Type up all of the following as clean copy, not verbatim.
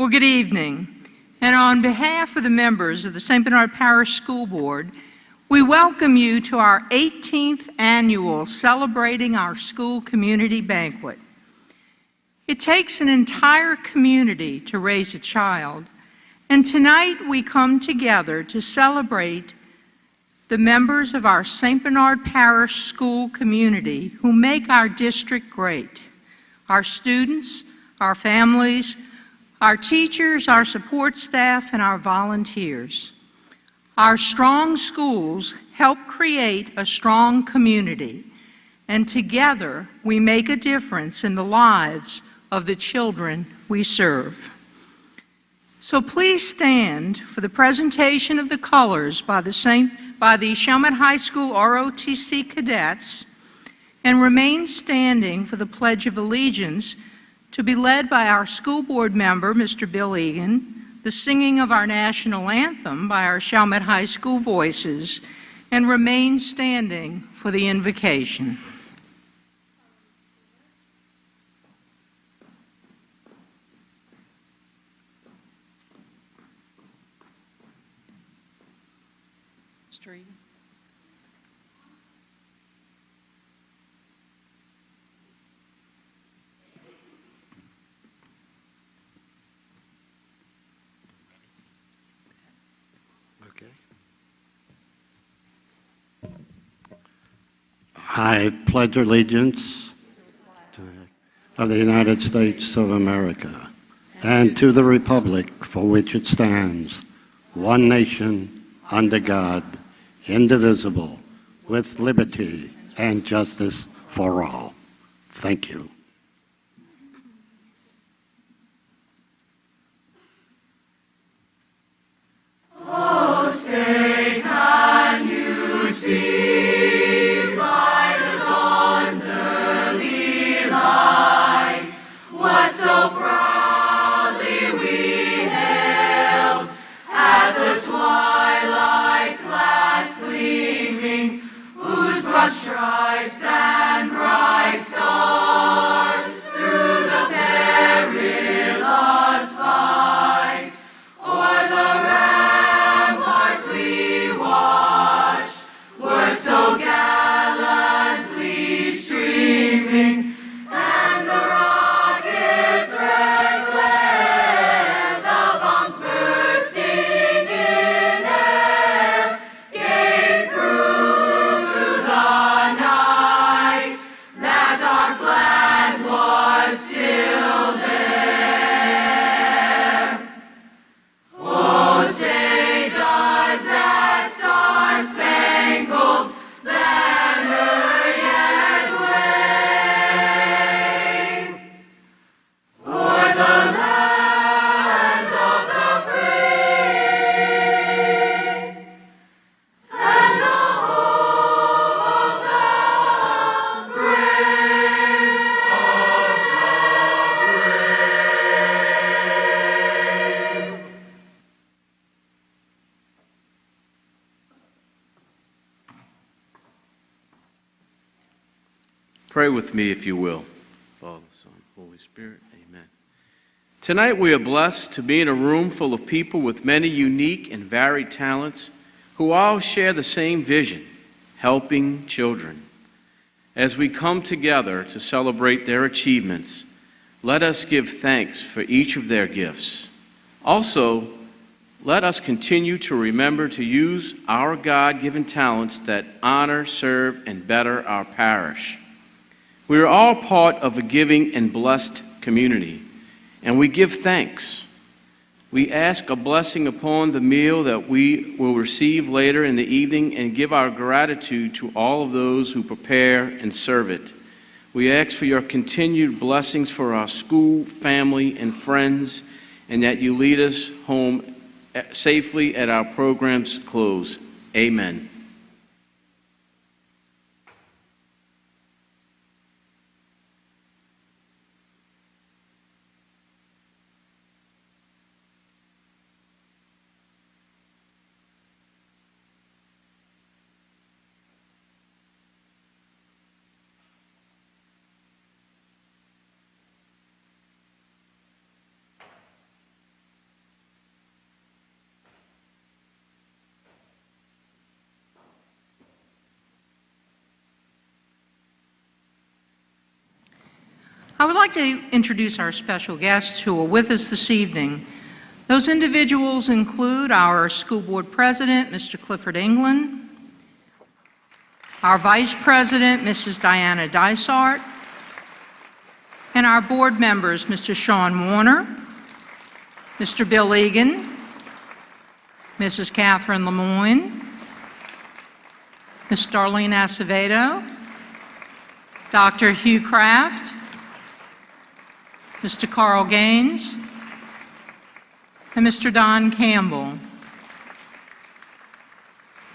Well, good evening. And on behalf of the members of the St. Bernard Parish School Board, we welcome you to our 18th annual Celebrating Our School Community Banquet. It takes an entire community to raise a child, and tonight we come together to celebrate the members of our St. Bernard Parish School community who make our district great. Our students, our families, our teachers, our support staff, and our volunteers. Our strong schools help create a strong community, and together we make a difference in the lives of the children we serve. So please stand for the presentation of the colors by the Chalmette High School ROTC cadets, and remain standing for the Pledge of Allegiance, to be led by our school board member, Mr. Bill Egan, the singing of our national anthem by our Chalmette High School voices, and remain standing for the invocation. Mr. Egan. I pledge allegiance to the United States of America and to the republic for which it stands, one nation, under God, indivisible, with liberty and justice for all. Thank you. Oh, say, can you see? So proudly we hailed at the twilight's last gleaming, whose broad stripes and bright stars through the perilous fight o'er the ramparts we watched were so gallantly streaming. Pray with me, if you will. Father, Son, Holy Spirit, amen. Tonight we are blessed to be in a room full of people with many unique and varied talents who all share the same vision, helping children. As we come together to celebrate their achievements, let us give thanks for each of their gifts. Also, let us continue to remember to use our God-given talents that honor, serve, and better our parish. We are all part of a giving and blessed community, and we give thanks. We ask a blessing upon the meal that we will receive later in the evening and give our gratitude to all of those who prepare and serve it. We ask for your continued blessings for our school, family, and friends, and that you lead us home safely at our program's close. Amen. I would like to introduce our special guests who are with us this evening. Those individuals include our school board president, Mr. Clifford England, our vice president, Mrs. Diana Dysart, and our board members, Mr. Sean Warner, Mr. Bill Egan, Mrs. Catherine Lemoyne, Ms. Darlene Acevedo, Dr. Hugh Kraft, Mr. Carl Gaines, and Mr. Don Campbell.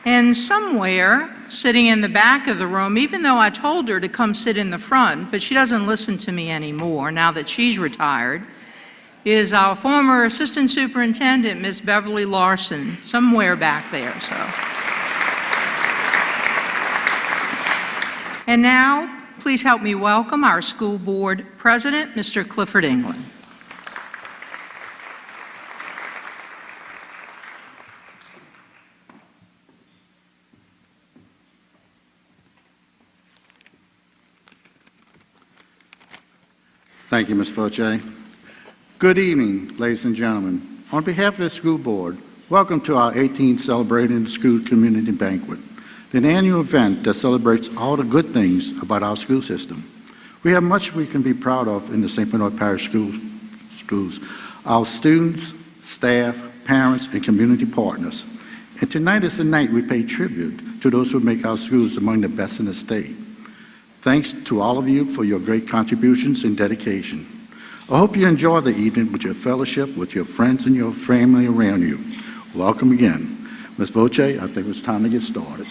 And somewhere, sitting in the back of the room, even though I told her to come sit in the front, but she doesn't listen to me anymore now that she's retired, is our former assistant superintendent, Ms. Beverly Larson, somewhere back there. And now, please help me welcome our school board president, Mr. Clifford England. Thank you, Ms. Foche. Good evening, ladies and gentlemen. On behalf of the school board, welcome to our 18th Celebrating the School Community Banquet, an annual event that celebrates all the good things about our school system. We have much we can be proud of in the St. Bernard Parish schools, our students, staff, parents, and community partners. And tonight is the night we pay tribute to those who make our schools among the best in the state. Thanks to all of you for your great contributions and dedication. I hope you enjoy the evening with your fellowship, with your friends and your family around you. Welcome again. Ms. Voce, I think it's time to get started.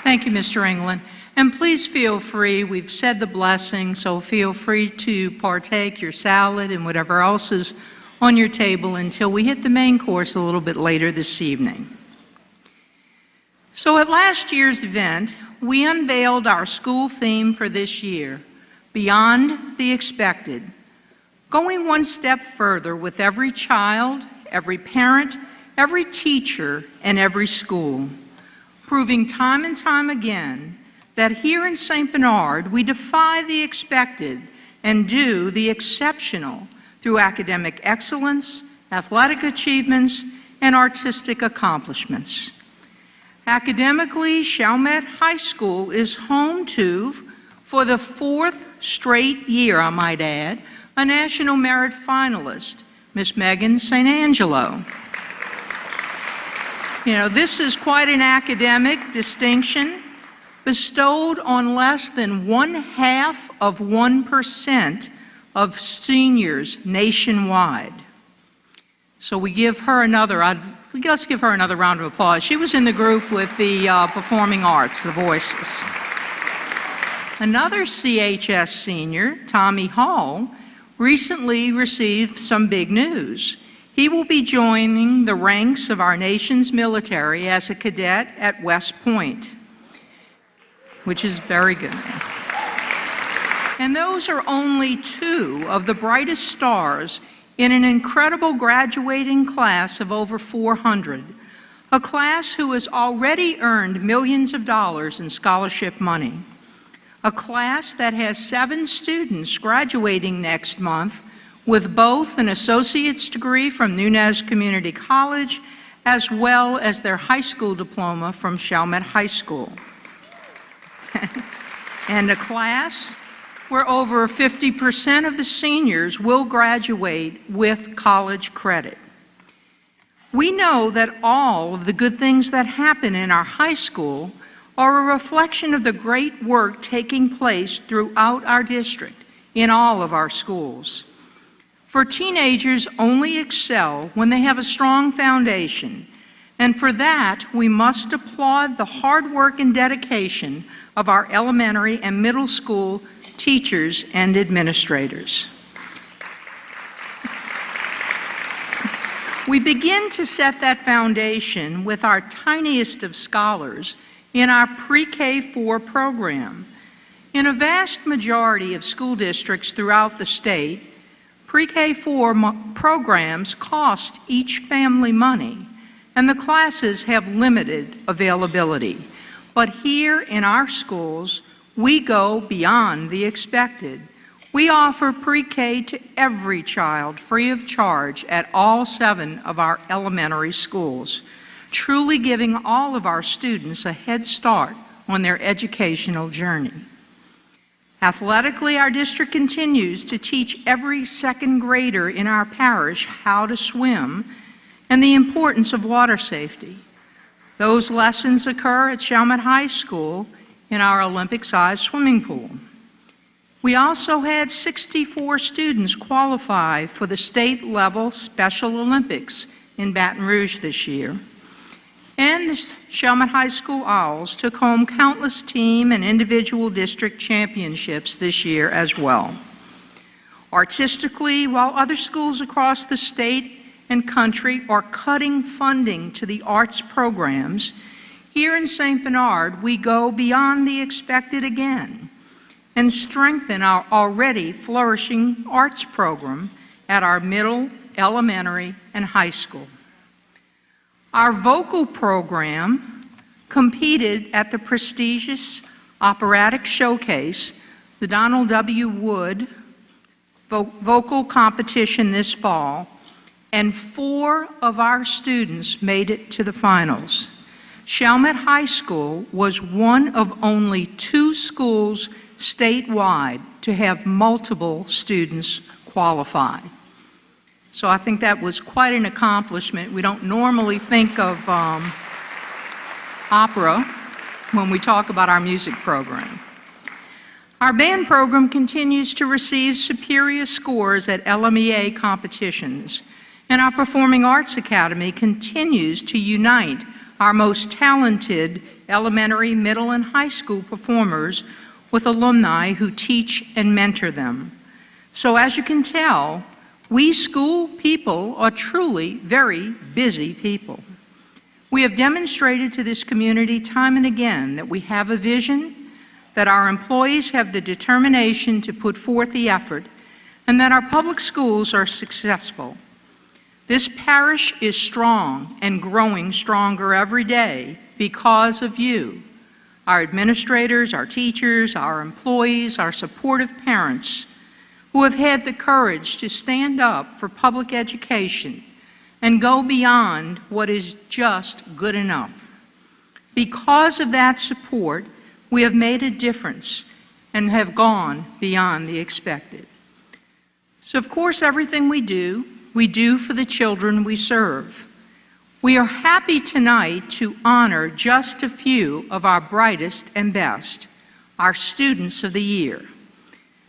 Thank you, Mr. England. And please feel free, we've said the blessing, so feel free to partake your salad and whatever else is on your table until we hit the main course a little bit later this evening. So at last year's event, we unveiled our school theme for this year, Beyond the Expected, going one step further with every child, every parent, every teacher, and every school, proving time and time again that here in St. Bernard, we defy the expected and do the exceptional through academic excellence, athletic achievements, and artistic accomplishments. Academically, Chalmette High School is home to, for the fourth straight year, I might add, a National Merit Finalist, Miss Megan St. Angelo. You know, this is quite an academic distinction bestowed on less than 0.5% of seniors nationwide. So we give her another, let's give her another round of applause. She was in the group with the performing arts, the voices. Another CHS senior, Tommy Hall, recently received some big news. He will be joining the ranks of our nation's military as a cadet at West Point, which is very good. And those are only two of the brightest stars in an incredible graduating class of over 400, a class who has already earned millions of dollars in scholarship money, a class that has 7 students graduating next month with both an associate's degree from Nunez Community College as well as their high school diploma from Chalmette High School. And a class where over 50% of the seniors will graduate with college credit. We know that all of the good things that happen in our high school are a reflection of the great work taking place throughout our district in all of our schools. For teenagers only excel when they have a strong foundation, and for that we must applaud the hard work and dedication of our elementary and middle school teachers and administrators. We begin to set that foundation with our tiniest of scholars in our pre-K4 program. In a vast majority of school districts throughout the state, pre-K4 programs cost each family money, and the classes have limited availability. But here in our schools, we go beyond the expected. We offer pre-K to every child free of charge at all 7 of our elementary schools, truly giving all of our students a head start on their educational journey. Athletically, our district continues to teach every second grader in our parish how to swim and the importance of water safety. Those lessons occur at Chalmette High School in our Olympic-sized swimming pool. We also had 64 students qualify for the state-level Special Olympics in Baton Rouge this year. And the Chalmette High School Owls took home countless team and individual district championships this year as well. Artistically, while other schools across the state and country are cutting funding to the arts programs, here in St. Bernard, we go beyond the expected again and strengthen our already flourishing arts program at our middle, elementary, and high school. Our vocal program competed at the prestigious operatic showcase, the Donald W. Wood vocal competition this fall, and 4 of our students made it to the finals. Chalmette High School was one of only 2 schools statewide to have multiple students qualify. So I think that was quite an accomplishment. We don't normally think of opera when we talk about our music program. Our band program continues to receive superior scores at LMEA competitions, and our Performing Arts Academy continues to unite our most talented elementary, middle, and high school performers with alumni who teach and mentor them. So as you can tell, we school people are truly very busy people. We have demonstrated to this community time and again that we have a vision, that our employees have the determination to put forth the effort, and that our public schools are successful. This parish is strong and growing stronger every day because of you, our administrators, our teachers, our employees, our supportive parents, who have had the courage to stand up for public education and go beyond what is just good enough. Because of that support, we have made a difference and have gone beyond the expected. So, of course, everything we do for the children we serve. We are happy tonight to honor just a few of our brightest and best, our students of the year.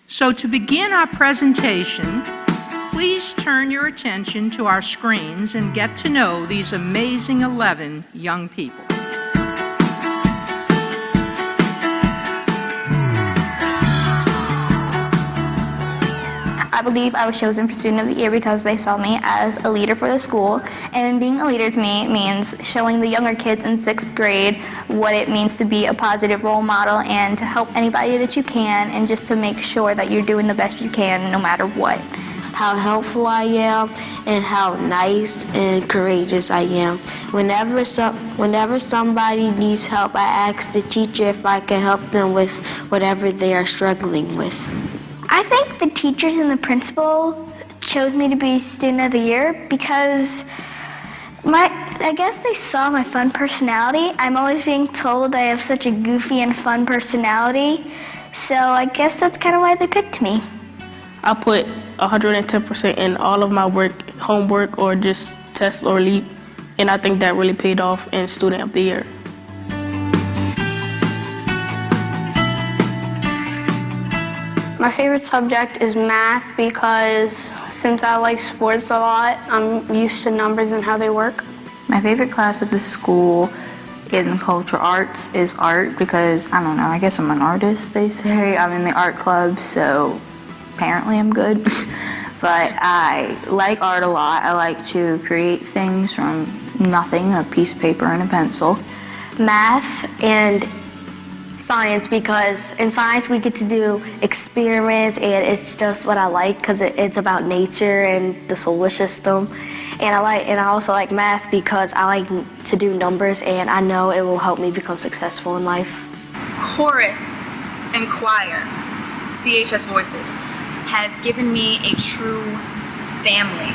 So to begin our presentation, please turn your attention to our screens and get to know these amazing 11 young people. I believe I was chosen for Student of the Year because they saw me as a leader for the school, and being a leader to me means showing the younger kids in 6th grade what it means to be a positive role model and to help anybody that you can, and just to make sure that you're doing the best you can no matter what. How helpful I am and how nice and courageous I am. Whenever somebody needs help, I ask the teacher if I can help them with whatever they are struggling with. I think the teachers and the principal chose me to be Student of the Year because I guess they saw my fun personality. I'm always being told I have such a goofy and fun personality, so I guess that's kind of why they picked me. I put 110% in all of my work, homework, or just test or leap, and I think that really paid off in Student of the Year. My favorite subject is math because since I like sports a lot, I'm used to numbers and how they work. My favorite class at the school in cultural arts is art because, I don't know, I guess I'm an artist, they say. I'm in the art club, so apparently I'm good. But I like art a lot. I like to create things from nothing, a piece of paper and a pencil. Math and science, because in science we get to do experiments, and it's just what I like because it's about nature and the solar system. And I also like math because I like to do numbers, and I know it will help me become successful in life. Chorus and choir, CHS Voices, has given me a true family.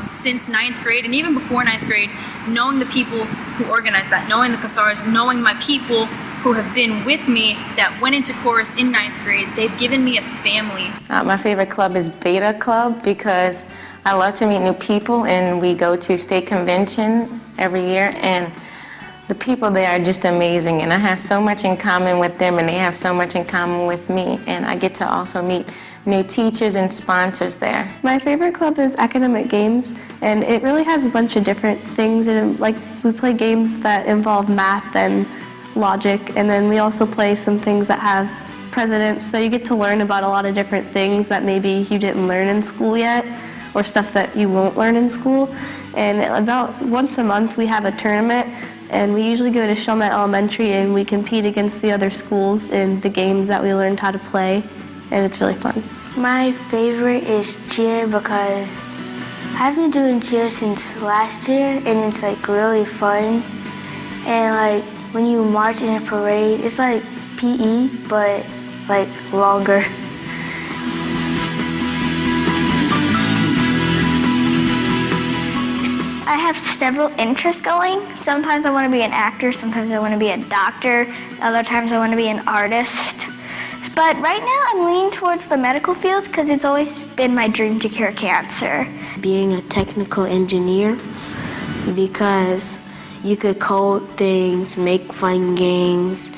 Since 9th grade, and even before 9th grade, knowing the people who organized that, knowing the Cassars, knowing my people who have been with me that went into chorus in 9th grade, they've given me a family. My favorite club is Beta Club because I love to meet new people, and we go to state convention every year, and the people there are just amazing, and I have so much in common with them, and they have so much in common with me, and I get to also meet new teachers and sponsors there. My favorite club is Academic Games, and it really has a bunch of different things. And like we play games that involve math and logic, and then we also play some things that have presidents, so you get to learn about a lot of different things that maybe you didn't learn in school yet, or stuff that you won't learn in school. And about once a month we have a tournament, and we usually go to Chalmette Elementary and we compete against the other schools in the games that we learned how to play, and it's really fun. My favorite is cheer because I've been doing cheer since last year, and it's like really fun. And like when you march in a parade, it's like PE, but like longer. I have several interests going. Sometimes I want to be an actor, sometimes I want to be a doctor, other times I want to be an artist. But right now I'm leaning towards the medical field because it's always been my dream to cure cancer. Being a technical engineer because you could code things, make fun games,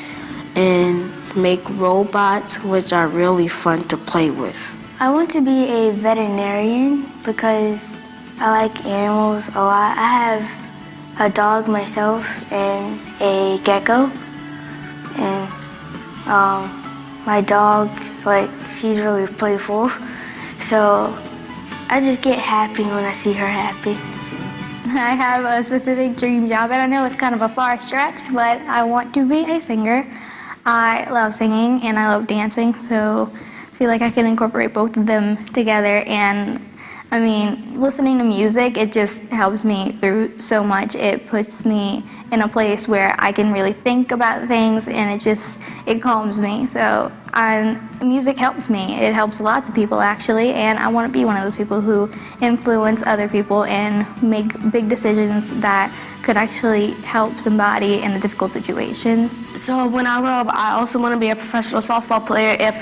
and make robots, which are really fun to play with. I want to be a veterinarian because I like animals a lot. I have a dog myself and a gecko, and my dog, she's really playful, so I just get happy when I see her happy. I have a specific dream job, and I know it's kind of a far stretch, but I want to be a singer. I love singing and I love dancing, so I feel like I can incorporate both of them together. And I mean, listening to music, it just helps me through so much. It puts me in a place where I can really think about things, and it calms me. So music helps me. It helps lots of people, actually, and I want to be one of those people who influence other people and make big decisions that could actually help somebody in a difficult situation. So when I grow up, I also want to be a professional softball player if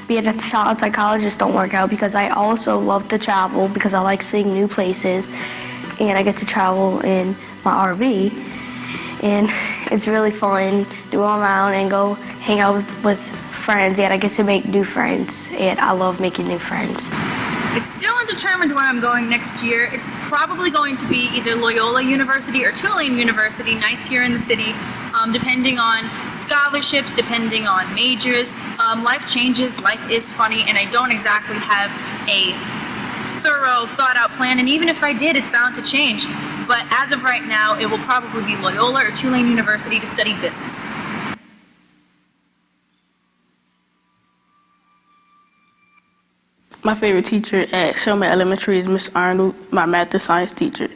being a child psychologist don't work out, because I also love to travel because I like seeing new places, and I get to travel in my RV, and it's really fun to go around and go hang out with friends, and I get to make new friends, and I love making new friends. It's still undetermined where I'm going next year. It's probably going to be either Loyola University or Tulane University, nice here in the city, depending on scholarships, depending on majors. Life changes, life is funny, and I don't exactly have a thorough, thought-out plan, and even if I did, it's bound to change. But as of right now, it will probably be Loyola or Tulane University to study business. My favorite teacher at Chalmette Elementary is Miss Arnold, my math and science teacher.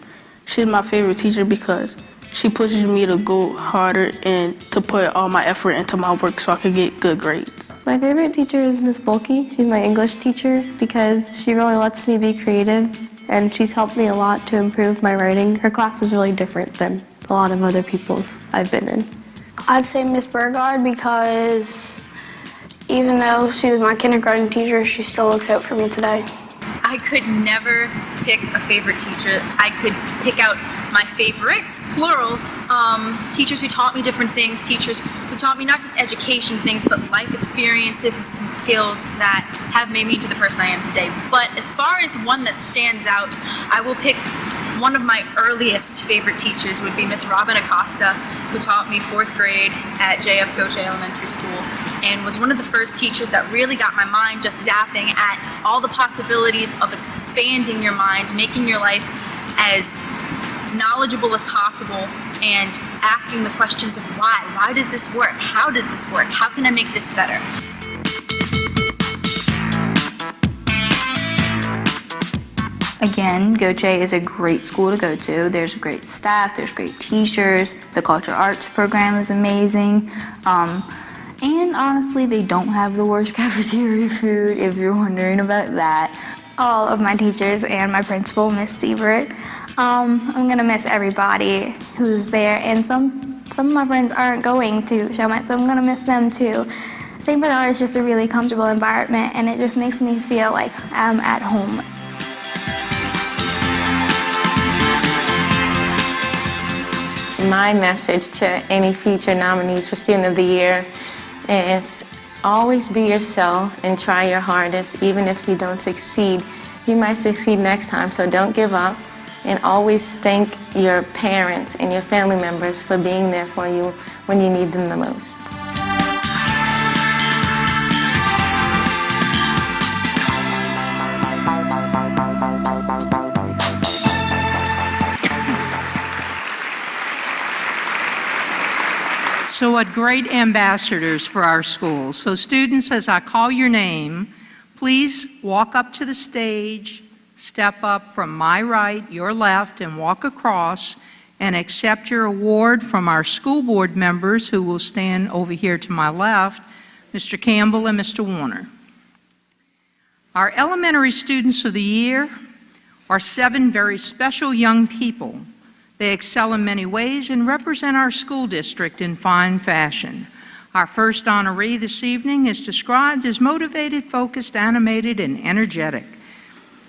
She's my favorite teacher because she pushes me to go harder and to put all my effort into my work so I can get good grades. My favorite teacher is Miss Bulkey. She's my English teacher because she really lets me be creative, and she's helped me a lot to improve my writing. Her class is really different than a lot of other people's I've been in. I'd say Miss Burgard because even though she was my kindergarten teacher, she still looks out for me today. I could never pick a favorite teacher. I could pick out my favorites, plural, teachers who taught me different things, teachers who taught me not just education things, but life experiences and skills that have made me into the person I am today. But as far as one that stands out, I will pick one of my earliest favorite teachers would be Miss Robin Acosta, who taught me 4th grade at JF Coche Elementary School, and was one of the first teachers that really got my mind just zapping at all the possibilities of expanding your mind, making your life as knowledgeable as possible, and asking the questions of why. Why does this work? How does this work? How can I make this better? Again, Goche is a great school to go to. There's great staff, there's great teachers, the cultural arts program is amazing. And honestly, they don't have the worst cafeteria food, if you're wondering about that. All of my teachers and my principal, Miss Siebert. I'm gonna miss everybody who's there, and some of my friends aren't going to Chalmette, so I'm gonna miss them too. St. Bernard is just a really comfortable environment, and it just makes me feel like I'm at home. My message to any future nominees for Student of the Year is always be yourself and try your hardest. Even if you don't succeed, you might succeed next time, so don't give up. And always thank your parents and your family members for being there for you when you need them the most. So what great ambassadors for our schools. So students, as I call your name, please walk up to the stage, step up from my right, your left, and walk across and accept your award from our school board members, who will stand over here to my left, Mr. Campbell and Mr. Warner. Our elementary students of the year are 7 very special young people. They excel in many ways and represent our school district in fine fashion. Our first honoree this evening is described as motivated, focused, animated, and energetic.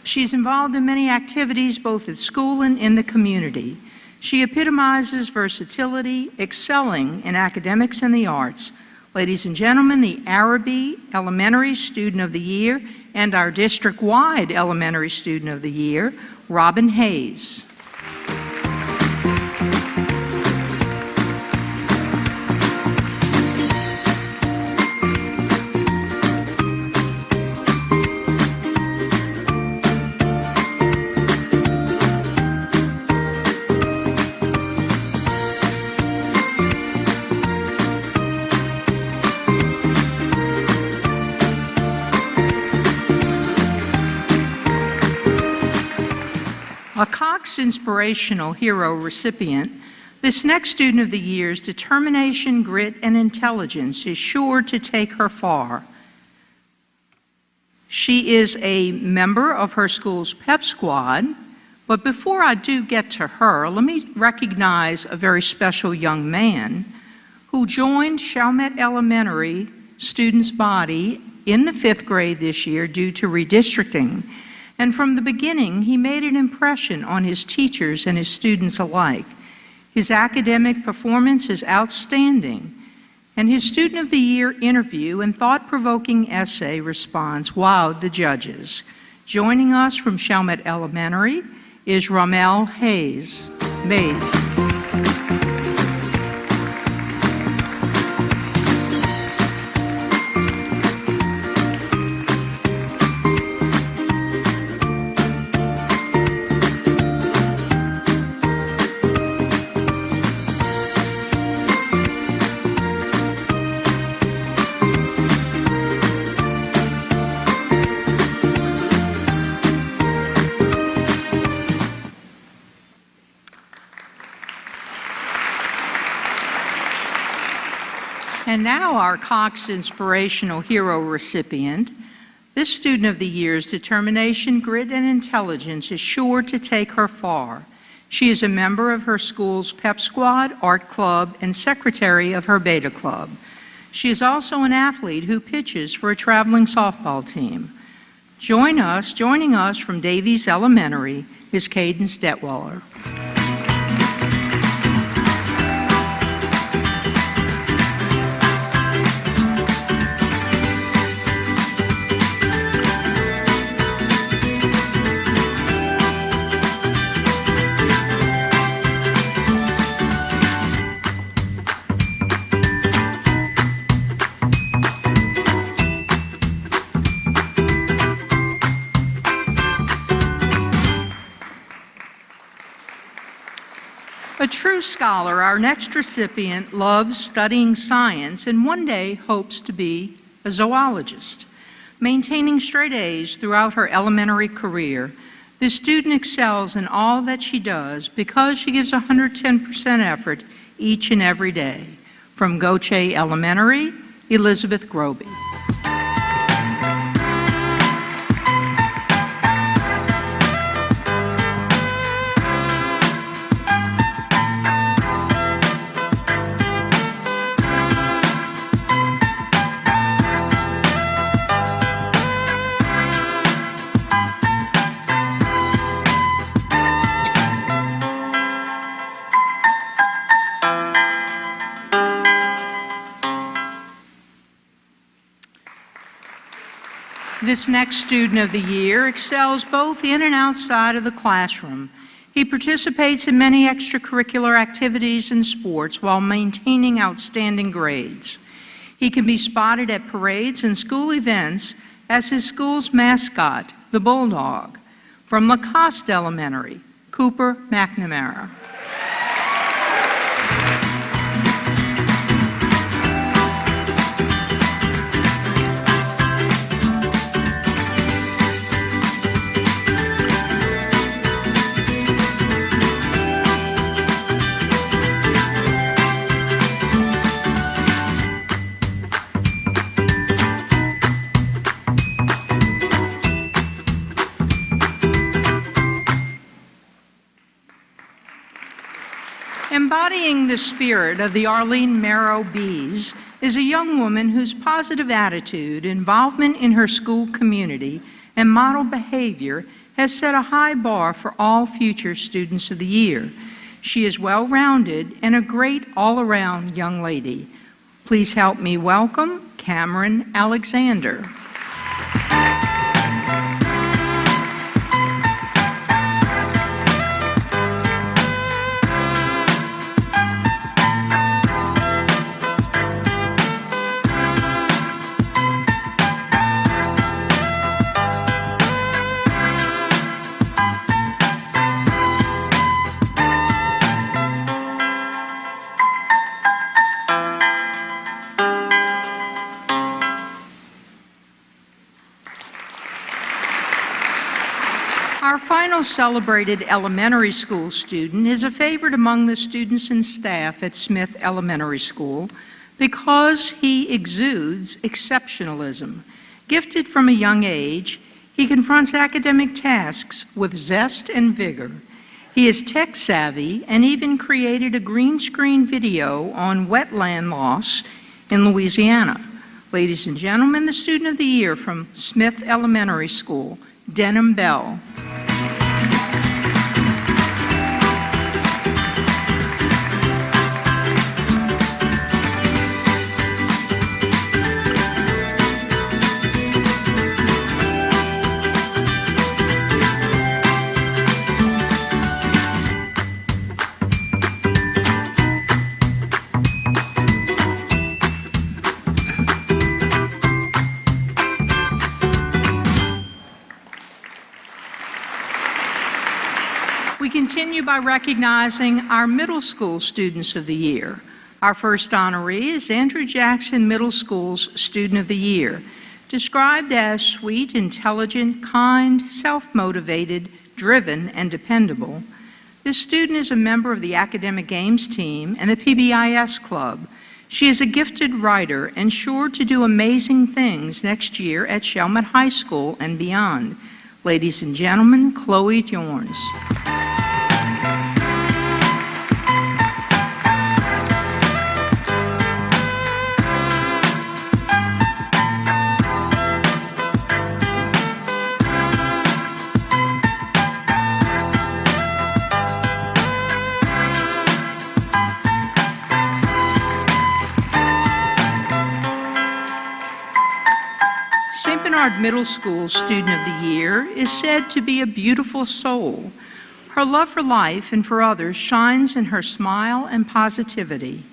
She's involved in many activities both at school and in the community. She epitomizes versatility, excelling in academics and the arts. Ladies and gentlemen, the Araby Elementary Student of the Year and our district-wide Elementary Student of the Year, Robin Hayes. A Cox Inspirational Hero recipient, this next Student of the Year's determination, grit, and intelligence is sure to take her far. She is a member of her school's pep squad, but before I do get to her, let me recognize a very special young man who joined Chalmette Elementary students' body in the 5th grade this year due to redistricting. And from the beginning, he made an impression on his teachers and his students alike. His academic performance is outstanding, and his Student of the Year interview and thought-provoking essay response wowed the judges. Joining us from Chalmette Elementary is Ramel Hayes. And now our Cox Inspirational Hero recipient. This Student of the Year's determination, grit, and intelligence is sure to take her far. She is a member of her school's pep squad, art club, and secretary of her beta club. She is also an athlete who pitches for a traveling softball team. Joining us from Davies Elementary is Cadence Detweiler. A true scholar, our next recipient loves studying science and one day hopes to be a zoologist. Maintaining straight A's throughout her elementary career, This student excels in all that she does because she gives 110% effort each and every day. From Goche Elementary, Elizabeth Groby. This next student of the year excels both in and outside of the classroom. He participates in many extracurricular activities and sports while maintaining outstanding grades. He can be spotted at parades and school events as his school's mascot, the Bulldog. From Lacoste Elementary, Cooper McNamara. Embodying the spirit of the Arlene Marrow Bees is a young woman whose positive attitude, involvement in her school community, and model behavior has set a high bar for all future students of the year. She is well-rounded and a great all-around young lady. Please help me welcome Cameron Alexander. Our final celebrated elementary school student is a favorite among the students and staff at Smith Elementary School because he exudes exceptionalism. Gifted from a young age, he confronts academic tasks with zest and vigor. He is tech savvy and even created a green screen video on wetland loss in Louisiana. Ladies and gentlemen, the student of the year from Smith Elementary School, Denham Bell. We continue by recognizing our middle school students of the year. Our first honoree is Andrew Jackson Middle School's Student of the Year, described as sweet, intelligent, kind, self-motivated, driven, and dependable. This student is a member of the Academic Games team and the PBIS Club. She is a gifted writer and sure to do amazing things next year at Chalmette High School and beyond. Ladies and gentlemen, Chloe Jorns. St. Bernard Middle School Student of the Year is said to be a beautiful soul. Her love for life and for others shines in her smile and positivity.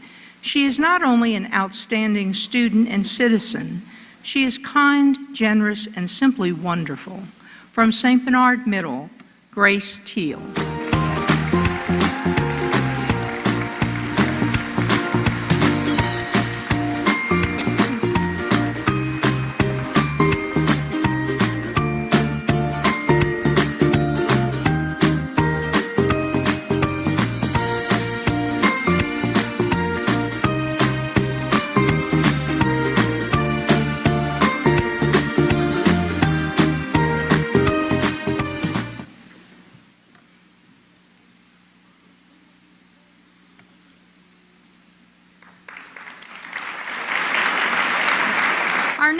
She is not only an outstanding student and citizen, she is kind, generous, and simply wonderful. From St. Bernard Middle, Grace Teal.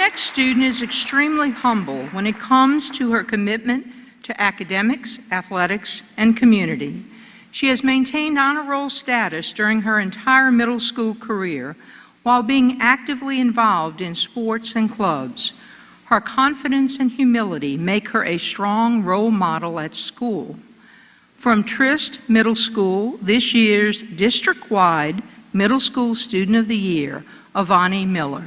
next student is extremely humble when it comes to her commitment to academics, athletics, and community. She has maintained honor roll status during her entire middle school career while being actively involved in sports and clubs. Her confidence and humility make her a strong role model at school. From Trist Middle School, this year's district-wide Middle School Student of the Year, Avani Miller.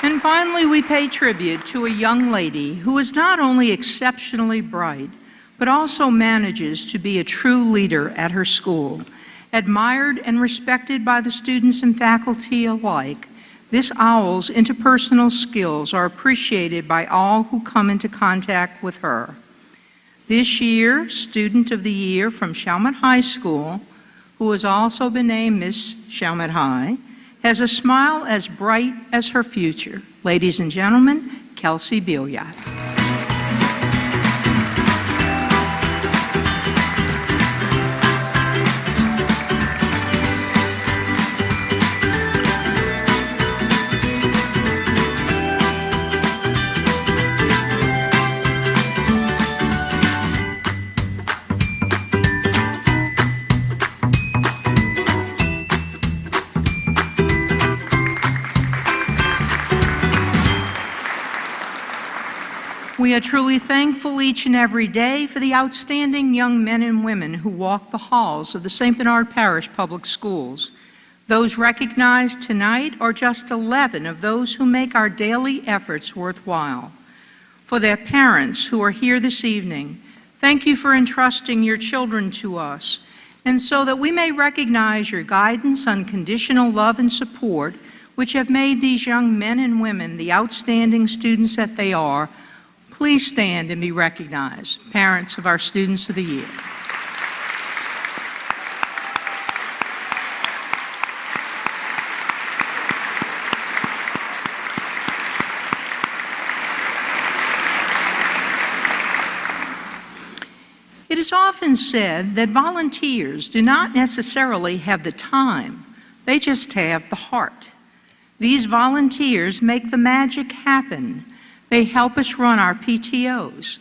And finally, we pay tribute to a young lady who is not only exceptionally bright, but also manages to be a true leader at her school. Admired and respected by the students and faculty alike, this owl's interpersonal skills are appreciated by all who come into contact with her. This year, Student of the Year from Chalmette High School, who has also been named Miss Chalmette High, has a smile as bright as her future. Ladies and gentlemen, Kelsey Billiot. We are truly thankful each and every day for the outstanding young men and women who walk the halls of the St. Bernard Parish Public Schools. Those recognized tonight are just 11 of those who make our daily efforts worthwhile. For their parents who are here this evening, thank you for entrusting your children to us, and so that we may recognize your guidance, unconditional love, and support, which have made these young men and women the outstanding students that they are. Please stand and be recognized, parents of our Students of the Year. It is often said that volunteers do not necessarily have the time, they just have the heart. These volunteers make the magic happen. They help us run our PTOs.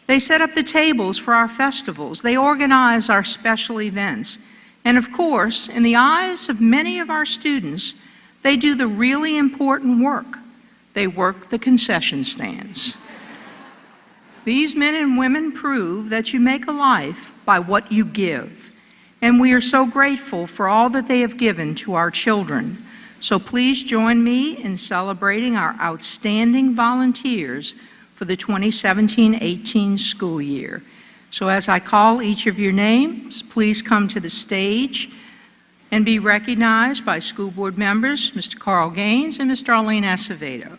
They set up the tables for our festivals. They organize our special events. And of course, in the eyes of many of our students, they do the really important work. They work the concession stands. These men and women prove that you make a life by what you give. And we are so grateful for all that they have given to our children. So please join me in celebrating our outstanding volunteers for the 2017-18 school year. So as I call each of your names, please come to the stage and be recognized by school board members, Mr. Carl Gaines and Mr. Arlene Acevedo.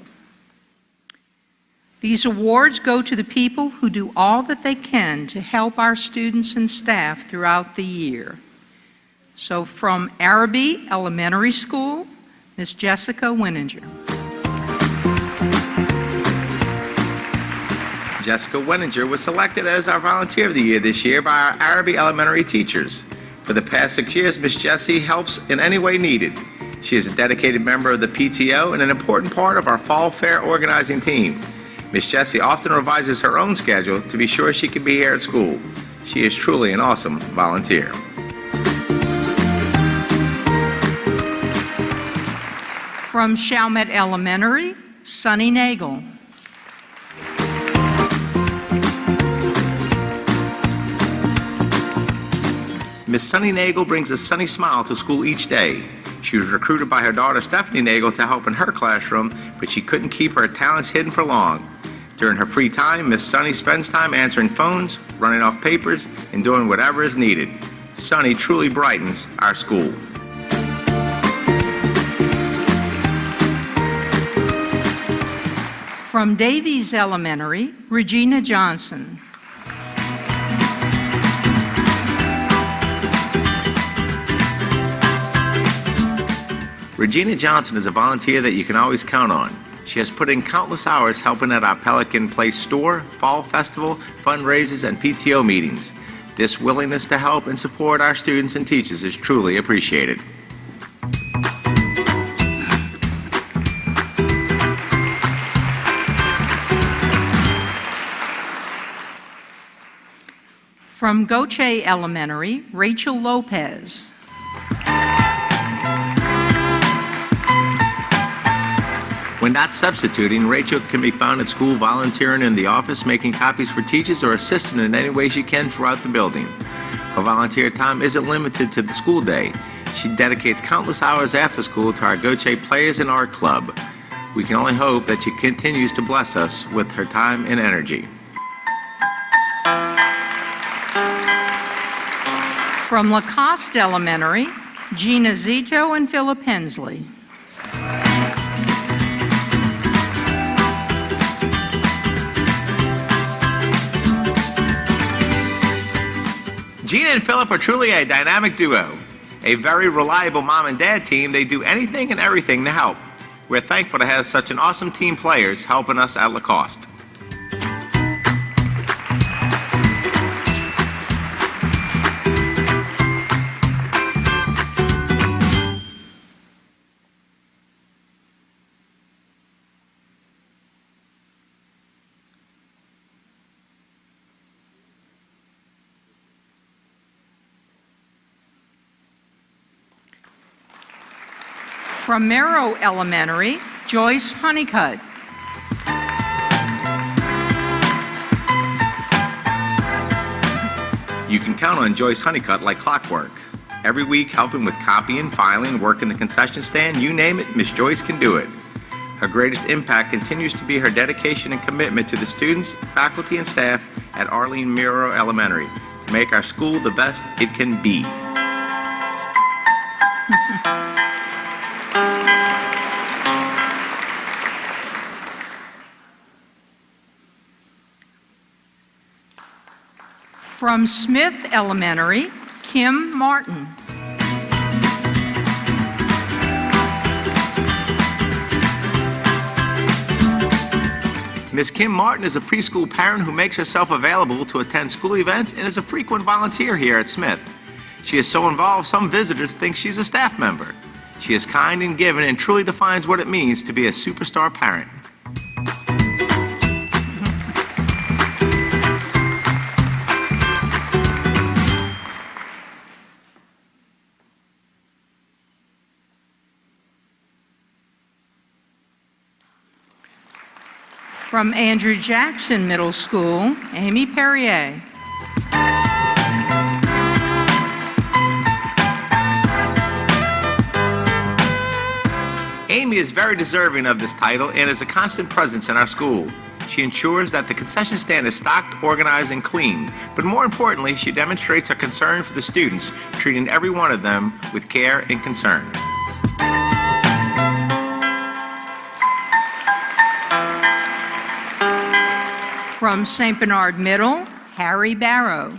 These awards go to the people who do all that they can to help our students and staff throughout the year. So from Araby Elementary School, Ms. Jessica Winninger. Jessica Winninger was selected as our Volunteer of the Year this year by our Araby Elementary teachers. For the past 6 years, Ms. Jessie helps in any way needed. She is a dedicated member of the PTO and an important part of our Fall Fair organizing team. Ms. Jessie often revises her own schedule to be sure she can be here at school. She is truly an awesome volunteer. From Chalmette Elementary, Sunny Nagel. Miss Sunny Nagel brings a sunny smile to school each day. She was recruited by her daughter Stephanie Nagel to help in her classroom, but she couldn't keep her talents hidden for long. During her free time, Miss Sunny spends time answering phones, running off papers, and doing whatever is needed. Sunny truly brightens our school. From Davies Elementary, Regina Johnson. Regina Johnson is a volunteer that you can always count on. She has put in countless hours helping at our Pelican Place store, fall festival, fundraisers, and PTO meetings. This willingness to help and support our students and teachers is truly appreciated. From Goche Elementary, Rachel Lopez. When not substituting, Rachel can be found at school volunteering in the office, making copies for teachers, or assisting in any way she can throughout the building. Her volunteer time isn't limited to the school day. She dedicates countless hours after school to our Goche Players and Art Club. We can only hope that she continues to bless us with her time and energy. From Lacoste Elementary, Gina Zito and Philip Hensley. Gina and Philip are truly a dynamic duo. A very reliable mom and dad team. They do anything and everything to help. We're thankful to have such an awesome team players helping us at Lacoste. From Merrow Elementary, Joyce Honeycutt. You can count on Joyce Honeycutt like clockwork. Every week helping with copying, filing, working the concession stand, you name it, Miss Joyce can do it. Her greatest impact continues to be her dedication and commitment to the students, faculty, and staff at Arlene Merrow Elementary to make our school the best it can be. From Smith Elementary, Kim Martin. Miss Kim Martin is a preschool parent who makes herself available to attend school events and is a frequent volunteer here at Smith. She is so involved, some visitors think she's a staff member. She is kind and giving and truly defines what it means to be a superstar parent. From Andrew Jackson Middle School, Amy Perrier. Amy is very deserving of this title and is a constant presence in our school. She ensures that the concession stand is stocked, organized, and clean. But more importantly, she demonstrates her concern for the students, treating every one of them with care and concern. From St. Bernard Middle, Harry Barrow.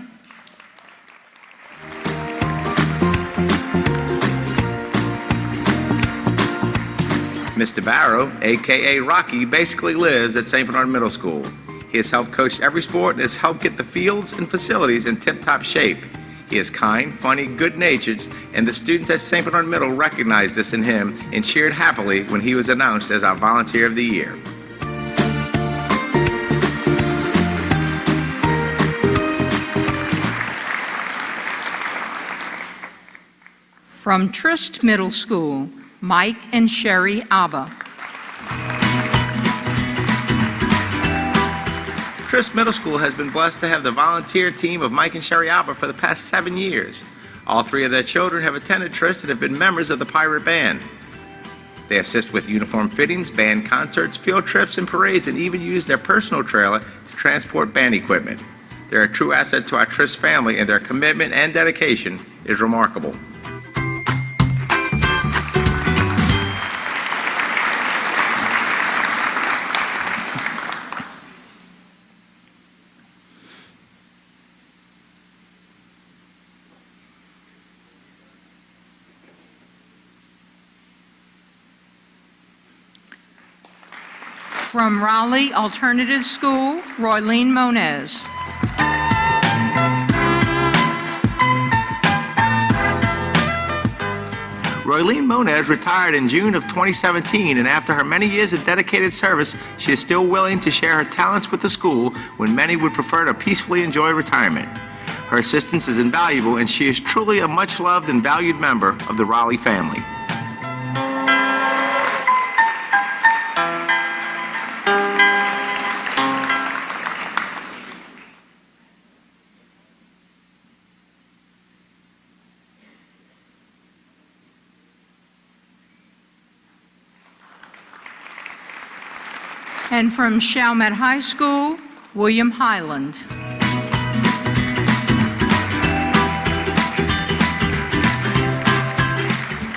Mr. Barrow, a.k.a. Rocky, basically lives at St. Bernard Middle School. He has helped coach every sport and has helped get the fields and facilities in tip-top shape. He is kind, funny, good-natured, and the students at St. Bernard Middle recognized this in him and cheered happily when he was announced as our Volunteer of the Year. From Trist Middle School, Mike and Sherry Abba. Trist Middle School has been blessed to have the volunteer team of Mike and Sherry Alba for the past 7 years. All 3 of their children have attended Trist and have been members of the Pirate Band. They assist with uniform fittings, band concerts, field trips, and parades, and even use their personal trailer to transport band equipment. They're a true asset to our Trist family, and their commitment and dedication is remarkable. From Raleigh Alternative School, Roylene Moniz. Roylene Moniz retired in June of 2017, and after her many years of dedicated service, she is still willing to share her talents with the school when many would prefer to peacefully enjoy retirement. Her assistance is invaluable, and she is truly a much-loved and valued member of the Raleigh family. And from Chalmette High School, William Highland.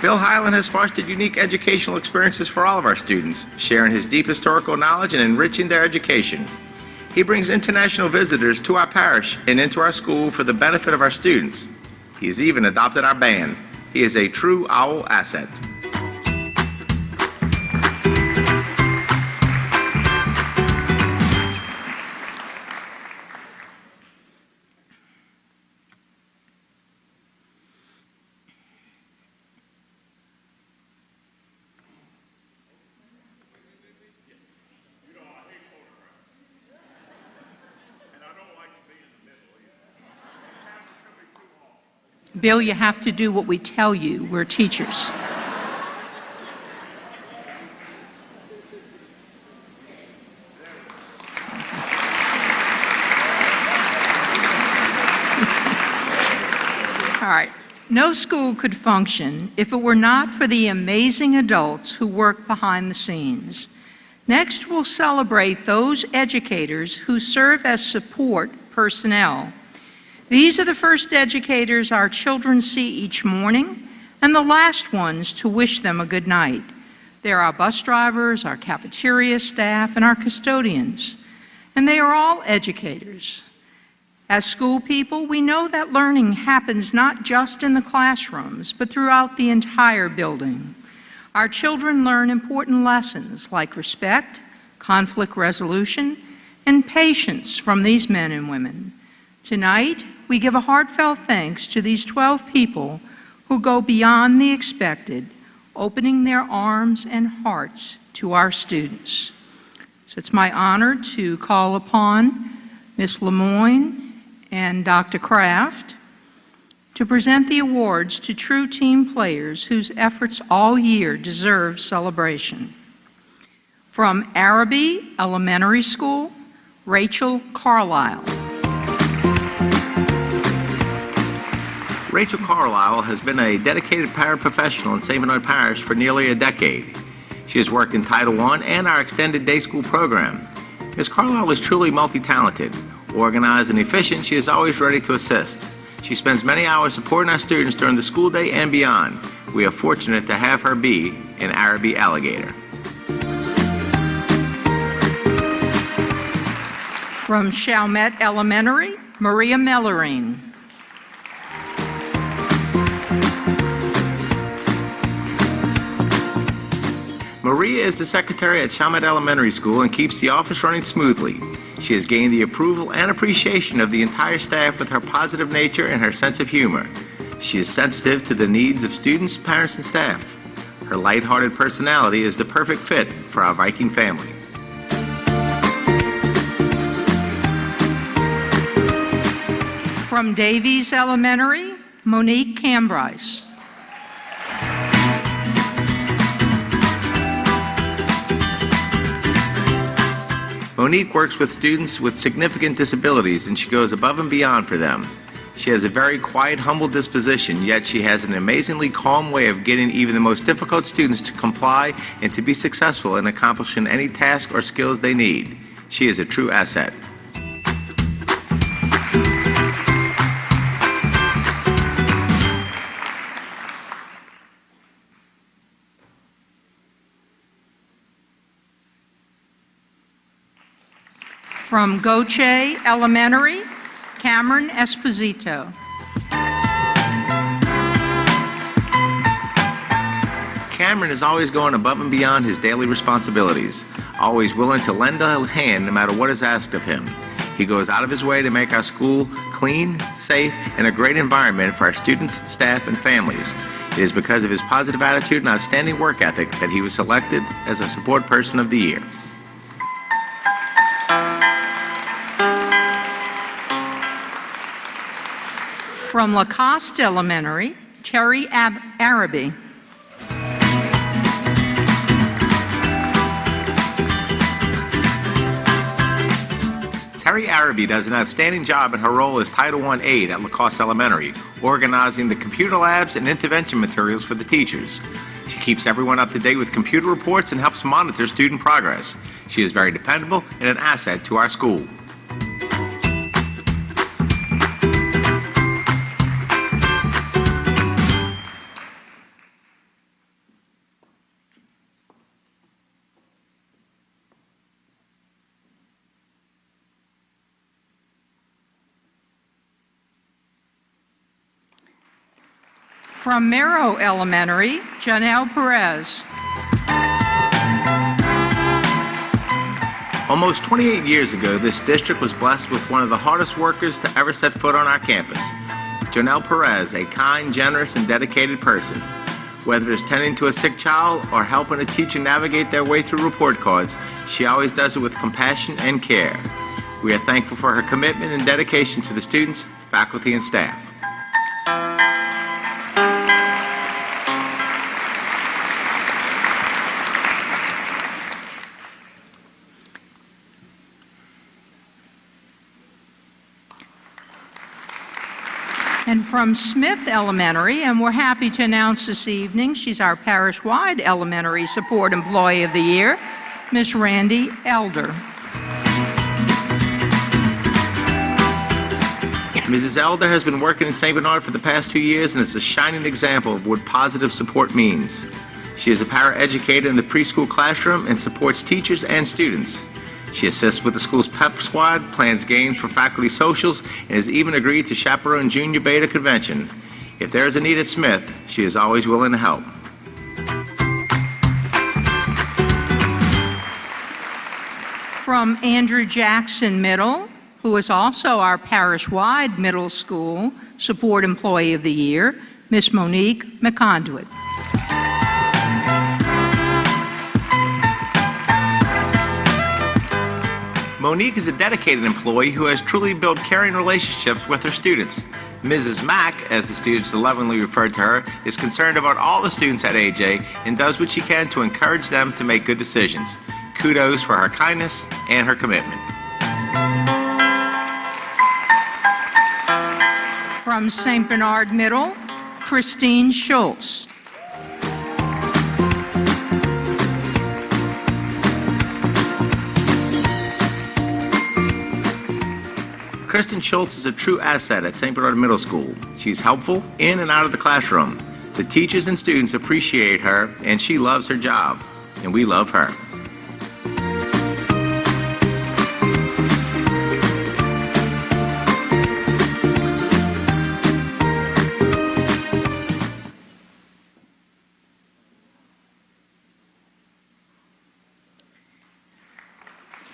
Bill Highland has fostered unique educational experiences for all of our students, sharing his deep historical knowledge and enriching their education. He brings international visitors to our parish and into our school for the benefit of our students. He has even adopted our band. He is a true OWL asset. Bill, you have to do what we tell you. We're teachers. All right. No school could function if it were not for the amazing adults who work behind the scenes. Next, we'll celebrate those educators who serve as support personnel. These are the first educators our children see each morning and the last ones to wish them a good night. They're our bus drivers, our cafeteria staff, and our custodians. And they are all educators. As school people, we know that learning happens not just in the classrooms, but throughout the entire building. Our children learn important lessons like respect, conflict resolution, and patience from these men and women. Tonight, we give a heartfelt thanks to these 12 people who go beyond the expected, opening their arms and hearts to our students. So it's my honor to call upon Ms. Lemoyne and Dr. Kraft to present the awards to true team players whose efforts all year deserve celebration. From Araby Elementary School, Rachel Carlisle. Rachel Carlisle has been a dedicated paraprofessional in St. Bernard Parish for nearly a decade. She has worked in Title I and our extended day school program. Ms. Carlisle is truly multi-talented. Organized and efficient, she is always ready to assist. She spends many hours supporting our students during the school day and beyond. We are fortunate to have her be an Araby alligator. From Chalmette Elementary, Maria Mellerine. Maria is the secretary at Chalmette Elementary School and keeps the office running smoothly. She has gained the approval and appreciation of the entire staff with her positive nature and her sense of humor. She is sensitive to the needs of students, parents, and staff. Her lighthearted personality is the perfect fit for our Viking family. From Davies Elementary, Monique Cambrise. Monique works with students with significant disabilities, and she goes above and beyond for them. She has a very quiet, humble disposition, yet she has an amazingly calm way of getting even the most difficult students to comply and to be successful in accomplishing any task or skills they need. She is a true asset. From Goche Elementary, Cameron Esposito. Cameron is always going above and beyond his daily responsibilities, always willing to lend a hand no matter what is asked of him. He goes out of his way to make our school clean, safe, and a great environment for our students, staff, and families. It is because of his positive attitude and outstanding work ethic that he was selected as a Support Person of the Year. From Lacoste Elementary, Terry Araby. Terry Araby does an outstanding job in her role as Title I aide at Lacoste Elementary, organizing the computer labs and intervention materials for the teachers. She keeps everyone up to date with computer reports and helps monitor student progress. She is very dependable and an asset to our school. From Merrow Elementary, Janelle Perez. Almost 28 years ago, this district was blessed with one of the hardest workers to ever set foot on our campus. Janelle Perez, a kind, generous, and dedicated person. Whether it's tending to a sick child or helping a teacher navigate their way through report cards, she always does it with compassion and care. We are thankful for her commitment and dedication to the students, faculty, and staff. And from Smith Elementary, and we're happy to announce this evening, she's our parish-wide Elementary Support Employee of the Year, Miss Randy Elder. Mrs. Elder has been working in St. Bernard for the past 2 years and is a shining example of what positive support means. She is a paraeducator in the preschool classroom and supports teachers and students. She assists with the school's pep squad, plans games for faculty socials, and has even agreed to chaperone Junior Beta Convention. If there is a need at Smith, she is always willing to help. From Andrew Jackson Middle, who is also our parish-wide middle school Support Employee of the Year, Miss Monique McConduit. Monique is a dedicated employee who has truly built caring relationships with her students. Mrs. Mack, as the students lovingly refer to her, is concerned about all the students at AJ and does what she can to encourage them to make good decisions. Kudos for her kindness and her commitment. From St. Bernard Middle, Christine Schultz. Kristen Schultz is a true asset at St. Bernard Middle School. She's helpful in and out of the classroom. The teachers and students appreciate her, and she loves her job, and we love her.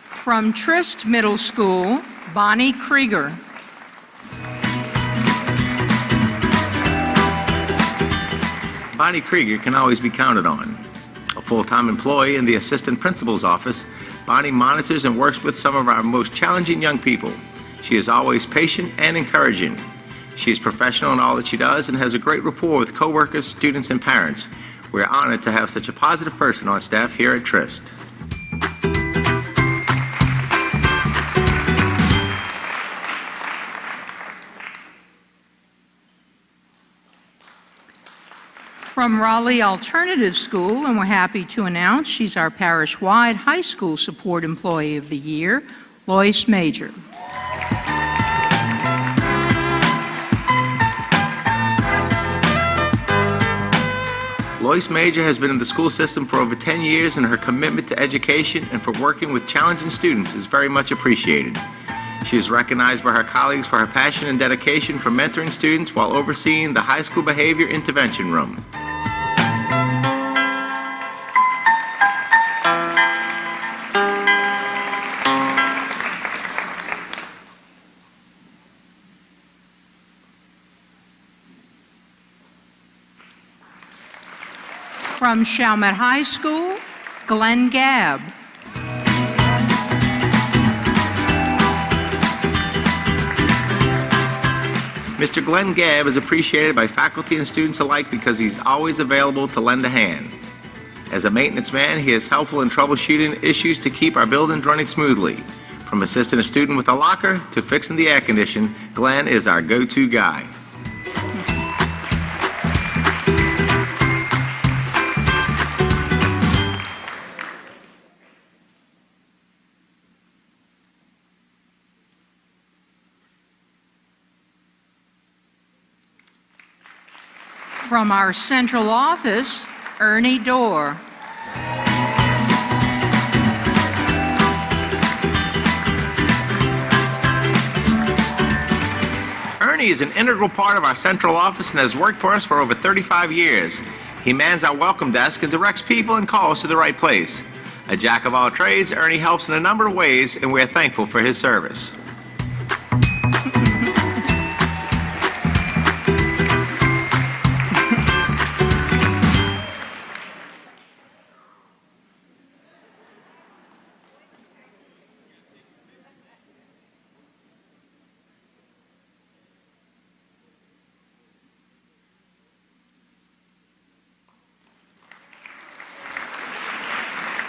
From Trist Middle School, Bonnie Krieger. Bonnie Krieger can always be counted on. A full-time employee in the assistant principal's office, Bonnie monitors and works with some of our most challenging young people. She is always patient and encouraging. She is professional in all that she does and has a great rapport with coworkers, students, and parents. We are honored to have such a positive person on staff here at Trist. From Raleigh Alternative School, and we're happy to announce she's our parish-wide High School Support Employee of the Year, Lois Major. Lois Major has been in the school system for over 10 years, and her commitment to education and for working with challenging students is very much appreciated. She is recognized by her colleagues for her passion and dedication for mentoring students while overseeing the high school behavior intervention room. From Chalmette High School, Glenn Gabb. Mr. Glenn Gabb is appreciated by faculty and students alike because he's always available to lend a hand. As a maintenance man, he is helpful in troubleshooting issues to keep our buildings running smoothly. From assisting a student with a locker to fixing the air condition, Glenn is our go-to guy. From our central office, Ernie Dorr. Ernie is an integral part of our central office and has worked for us for over 35 years. He mans our welcome desk and directs people and calls to the right place. A jack of all trades, Ernie helps in a number of ways, and we are thankful for his service.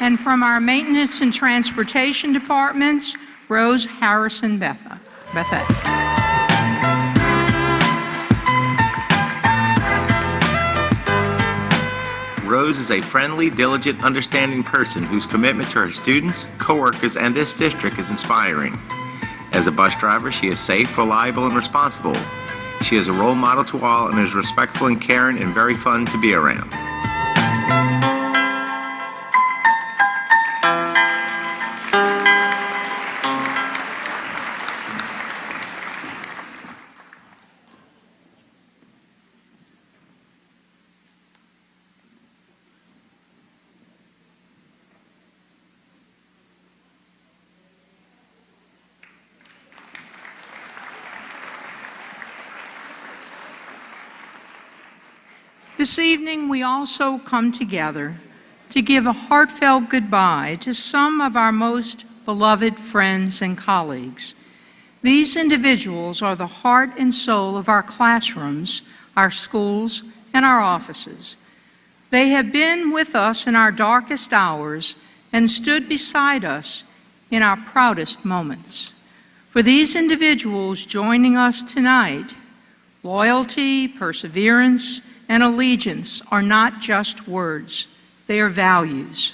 And from our maintenance and transportation departments, Rose Harrison Bethette. Rose is a friendly, diligent, understanding person whose commitment to her students, coworkers, and this district is inspiring. As a bus driver, she is safe, reliable, and responsible. She is a role model to all and is respectful and caring and very fun to be around. This evening, we also come together to give a heartfelt goodbye to some of our most beloved friends and colleagues. These individuals are the heart and soul of our classrooms, our schools, and our offices. They have been with us in our darkest hours and stood beside us in our proudest moments. For these individuals joining us tonight, loyalty, perseverance, and allegiance are not just words, they are values.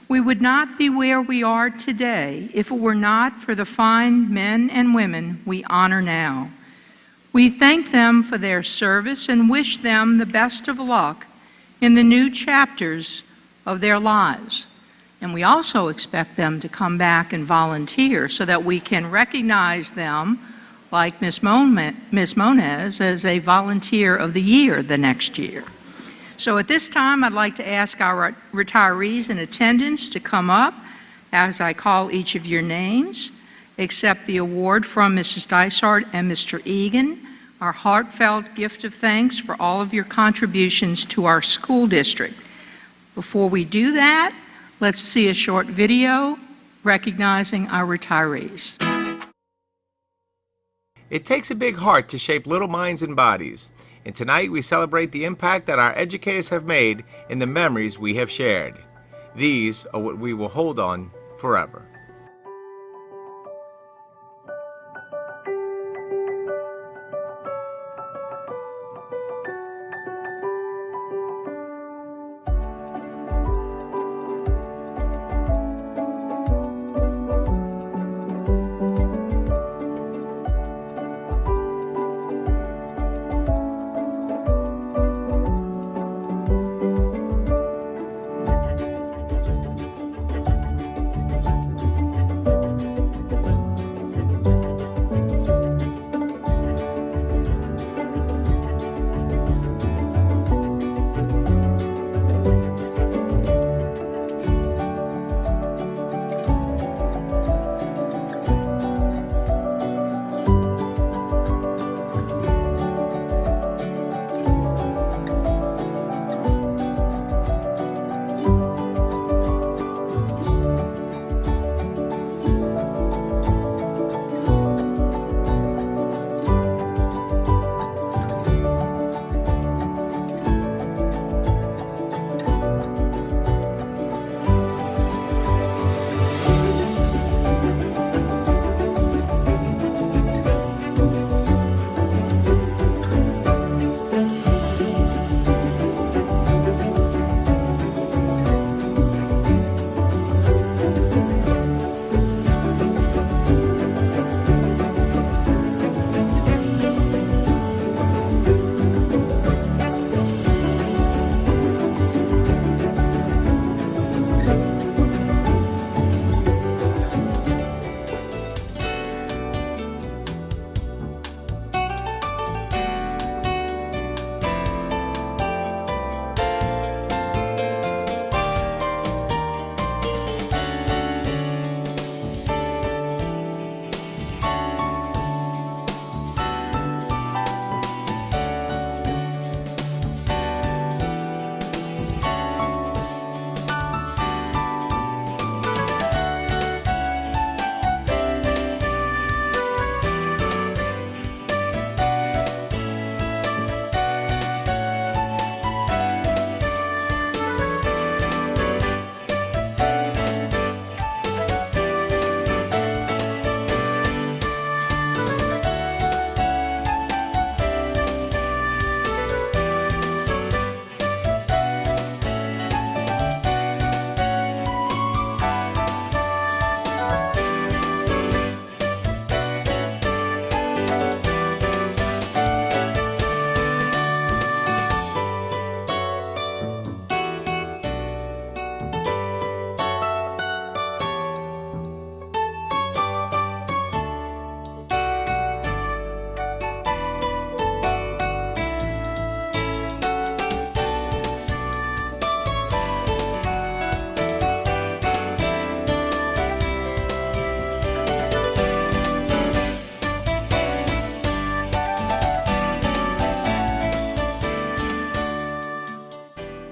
We would not be where we are today if it were not for the fine men and women we honor now. We thank them for their service and wish them the best of luck in the new chapters of their lives. And we also expect them to come back and volunteer so that we can recognize them, like Ms. Moniz, as a Volunteer of the Year the next year. So at this time, I'd like to ask our retirees in attendance to come up as I call each of your names, accept the award from Mrs. Dysart and Mr. Egan, our heartfelt gift of thanks for all of your contributions to our school district. Before we do that, let's see a short video recognizing our retirees. It takes a big heart to shape little minds and bodies, and tonight we celebrate the impact that our educators have made in the memories we have shared. These are what we will hold on forever.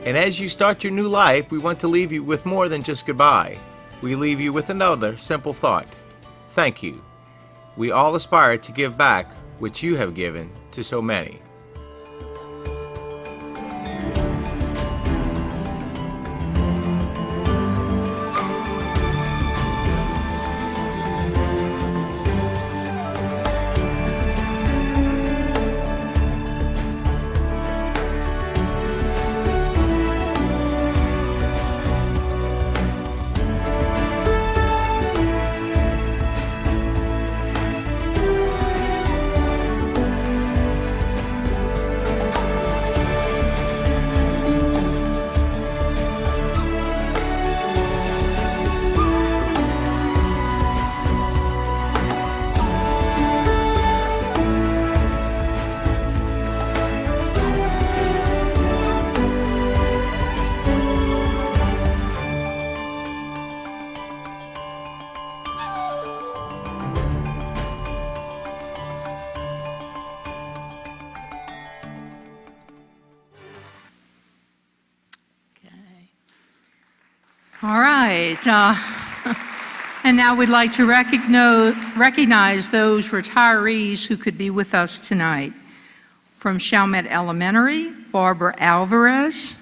And as you start your new life, we want to leave you with more than just goodbye. We leave you with another simple thought. Thank you. We all aspire to give back what you have given to so many. All right. And now we'd like to recognize those retirees who could be with us tonight. From Chalmette Elementary, Barbara Alvarez.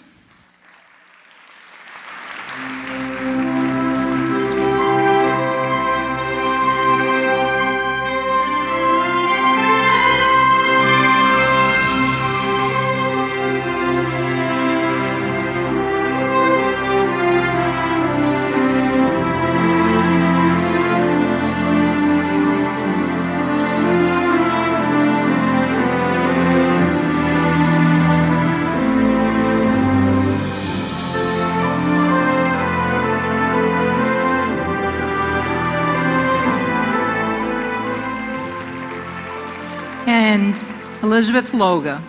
And Elizabeth Loga.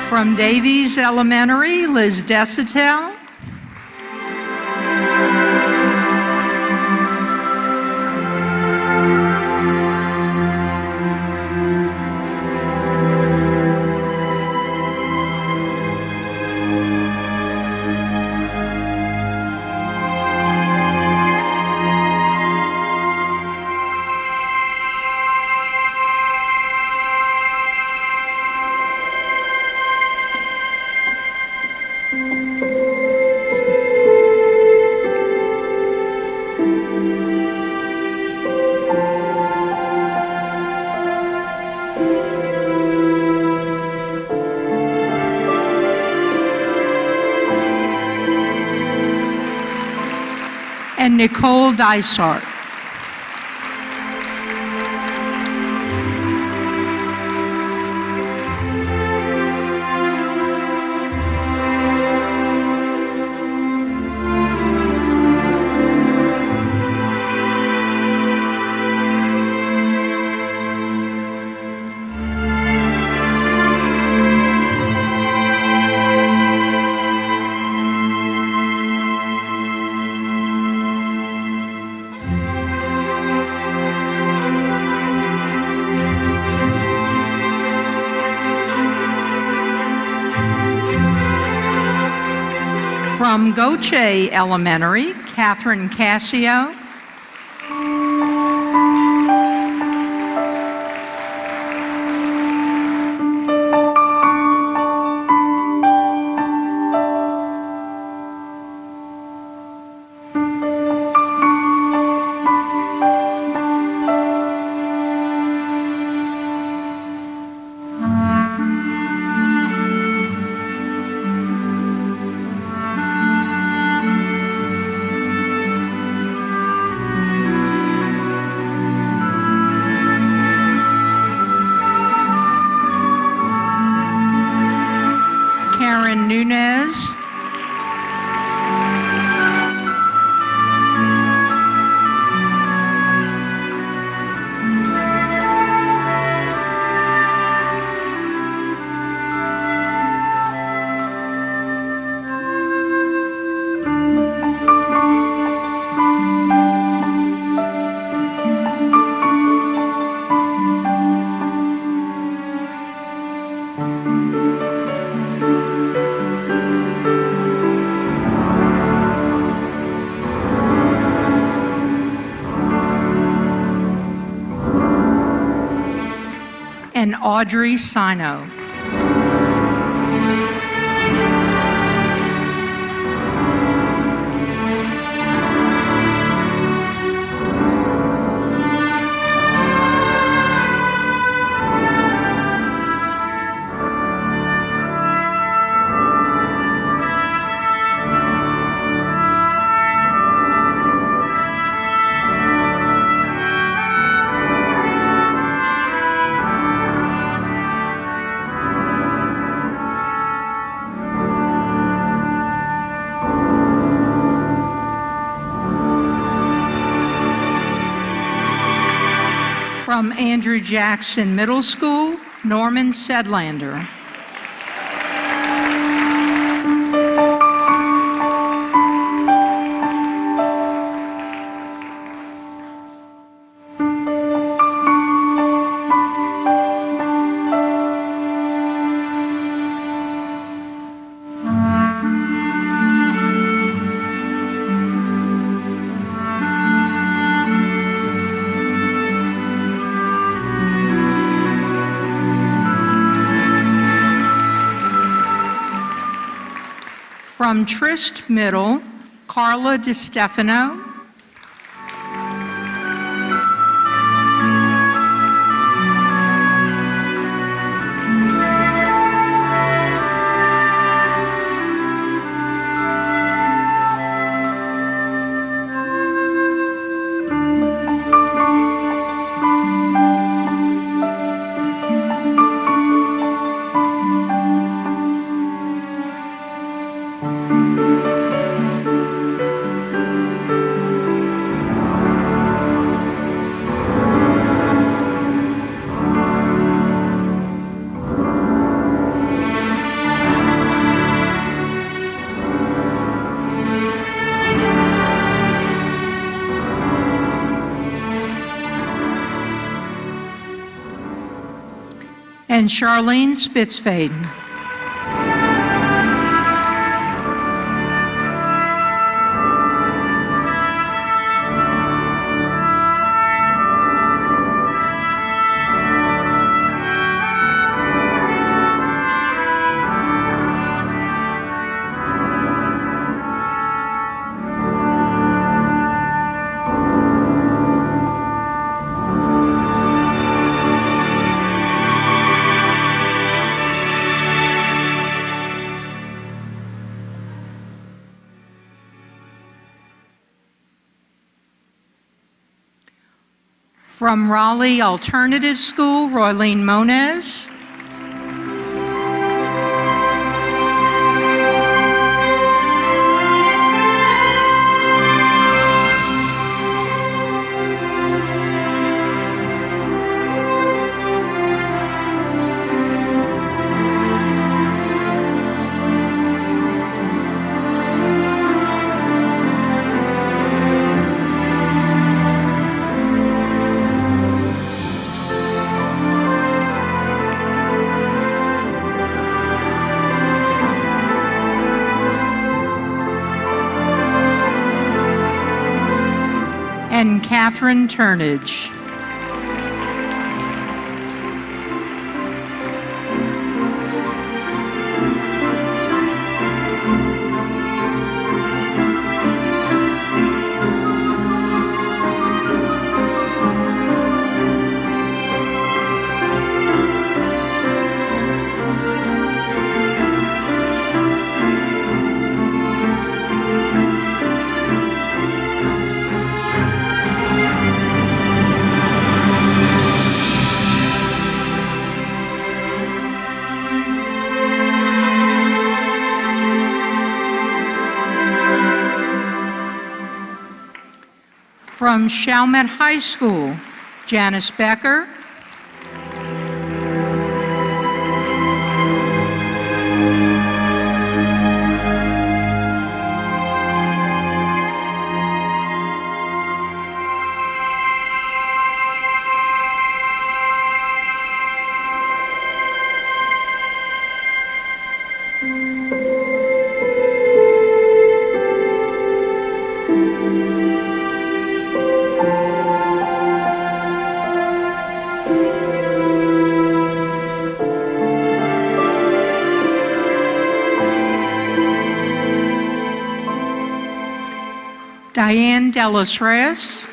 From Davies Elementary, Liz Desitel. And Nicole Dysart. From Goche Elementary, Catherine Cassio. and Audrey Sino. From Andrew Jackson Middle School, Norman Sedlander. From Trist Middle, Carla DiStefano. And Charlene Spitzfaden. From Raleigh Alternative School, Roylene Moniz. And Catherine Turnage. From Chalmette High School, Janice Becker. Diane Delos Reyes.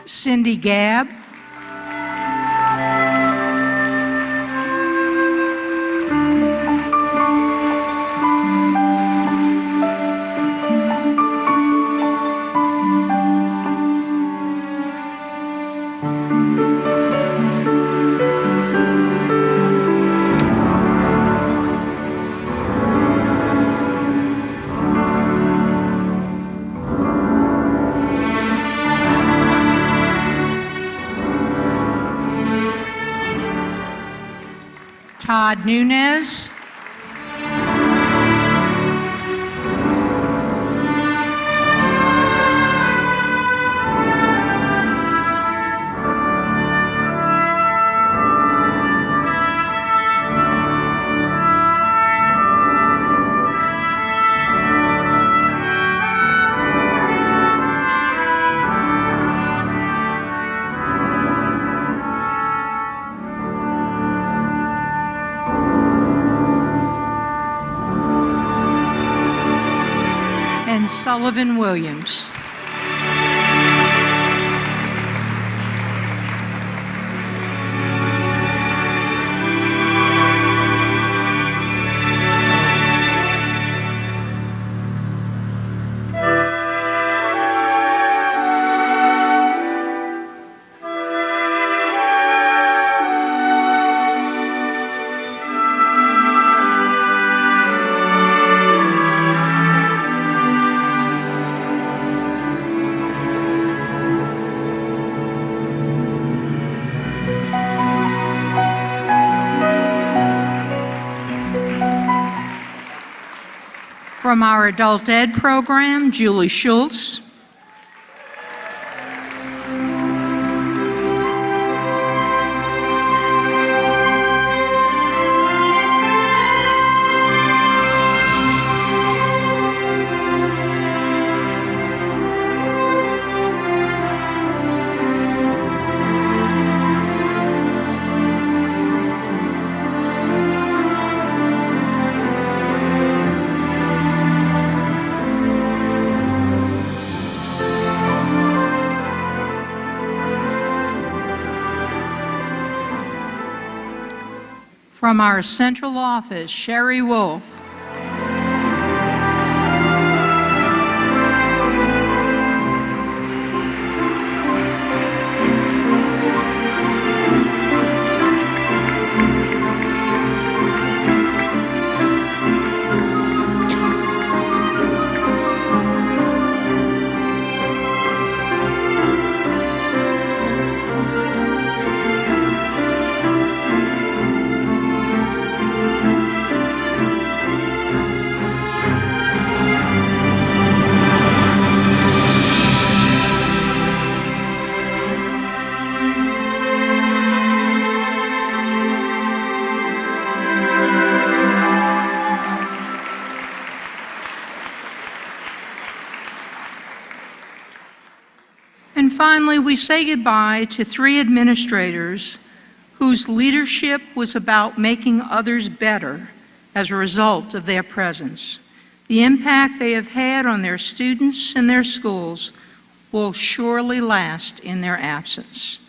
Cindy Gabb. Todd Nunez. And Sullivan Williams. From our adult ed program, Julie Schultz. From our central office, Sherry Wolf. And finally, we say goodbye to 3 administrators whose leadership was about making others better as a result of their presence. The impact they have had on their students and their schools will surely last in their absence.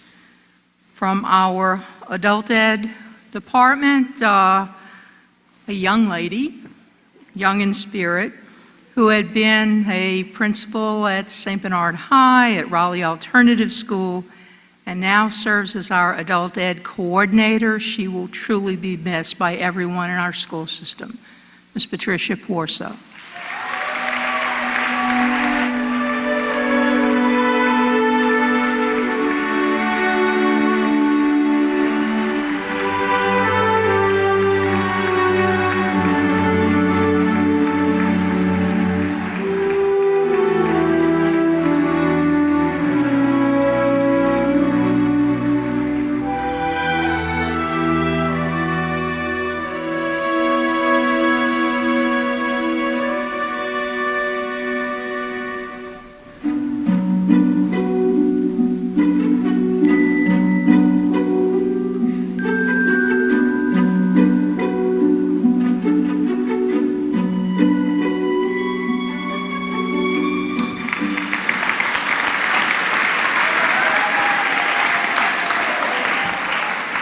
From our adult ed department, a young lady, young in spirit, who had been a principal at St. Bernard High, at Raleigh Alternative School, and now serves as our adult ed coordinator. She will truly be missed by everyone in our school system. Ms. Patricia Porso.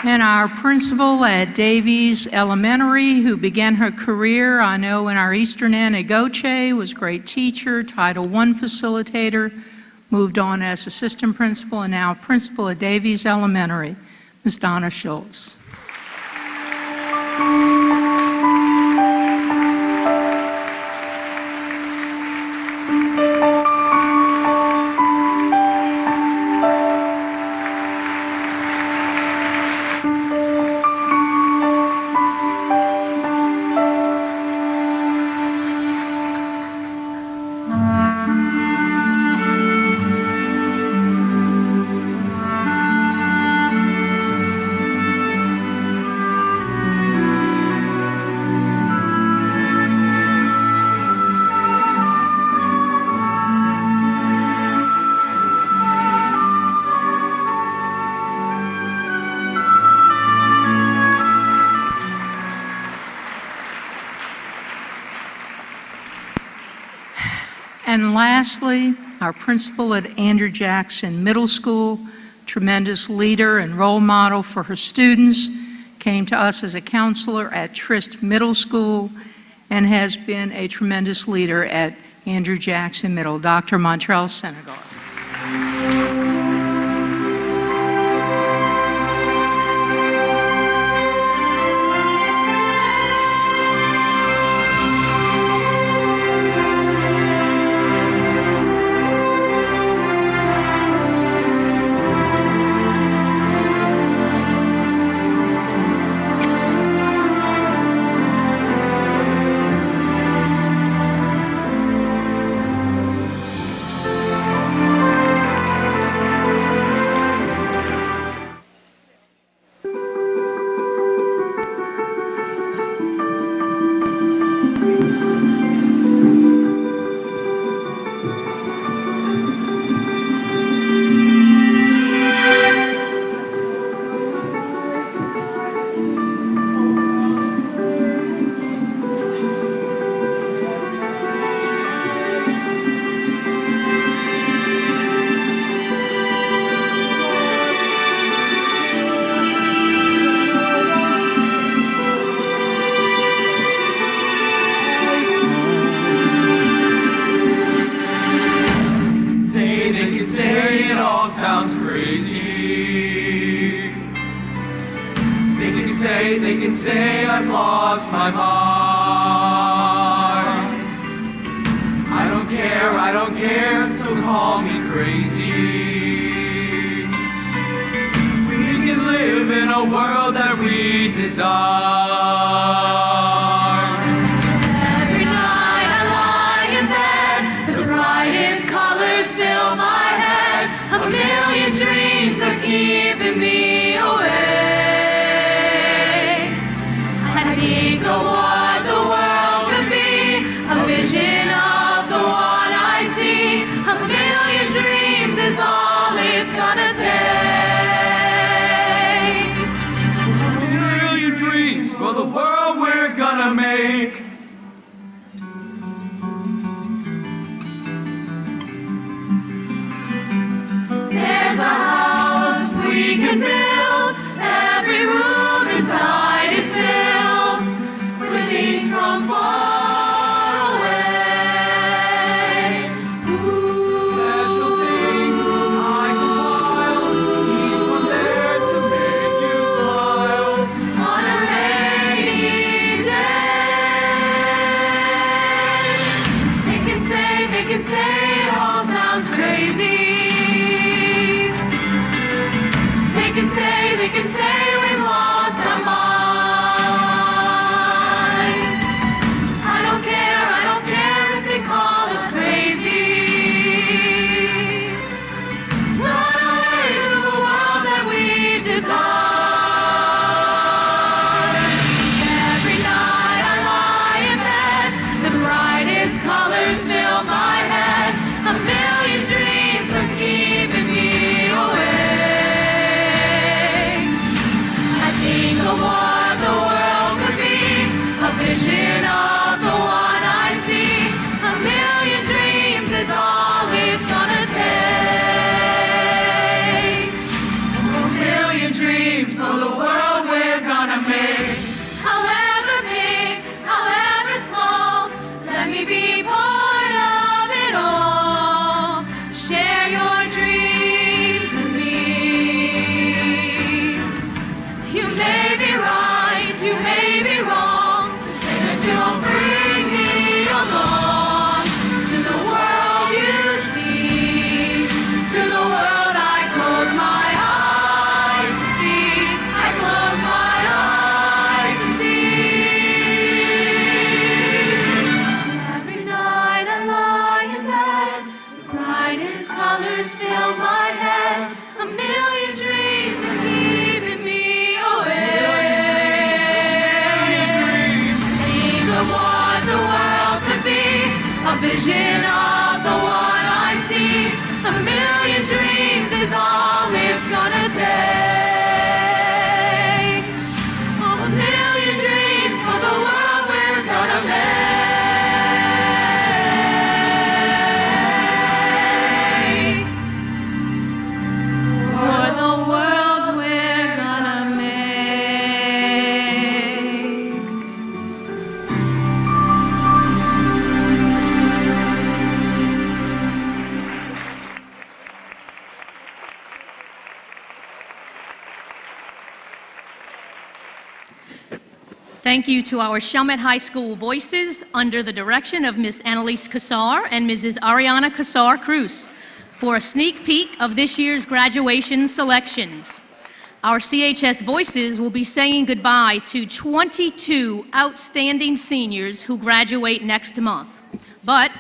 And our principal at Davies Elementary, who began her career, I know, in our Eastern End at Goche, was a great teacher, Title I facilitator, moved on as assistant principal, and now principal at Davies Elementary, Ms. Donna Schultz. And lastly, our principal at Andrew Jackson Middle School, tremendous leader and role model for her students, came to us as a counselor at Trist Middle School and has been a tremendous leader at Andrew Jackson Middle, Dr. Montrell Senegal. They can say I've lost my mind. I don't care, so call me crazy. We can live in a world that we desire. Every night I lie in bed, the brightest colors fill my head. A million dreams are keeping me awake. Think of what the world could be, a vision of the one I see. A million dreams is all it's gonna take. A million dreams for the world we're say it all sounds crazy. They can say we've lost our minds. I don't care if they call us crazy. Run away to the world that we desire. Every night I lie in bed, the brightest colors fill my head. A million dreams are keeping me awake. I think of what the world could be, a vision of the one I see. A million dreams is all it's gonna take. A million dreams for the world we're gonna make. However big, however small, let me be part of it all. Share your dreams with me. You may be right, you may be wrong, say that you'll bring me along to the world you see, to the world I close my eyes to see. I close my eyes to see. Every night I lie in bed, the brightest colors fill my head. A million dreams are keeping me awake. Think of what the world could be, a vision of the one I see. A million dreams is all it's gonna take. Oh, a million dreams for the world we're gonna make. For the world we're gonna make. Thank you to our Chalmette High School Voices under the direction of Ms. Annalise Cassar and Mrs. Ariana Cassar-Cruz for a sneak peek of this year's graduation selections. Our CHS Voices will be saying goodbye to 22 outstanding seniors who graduate next month. But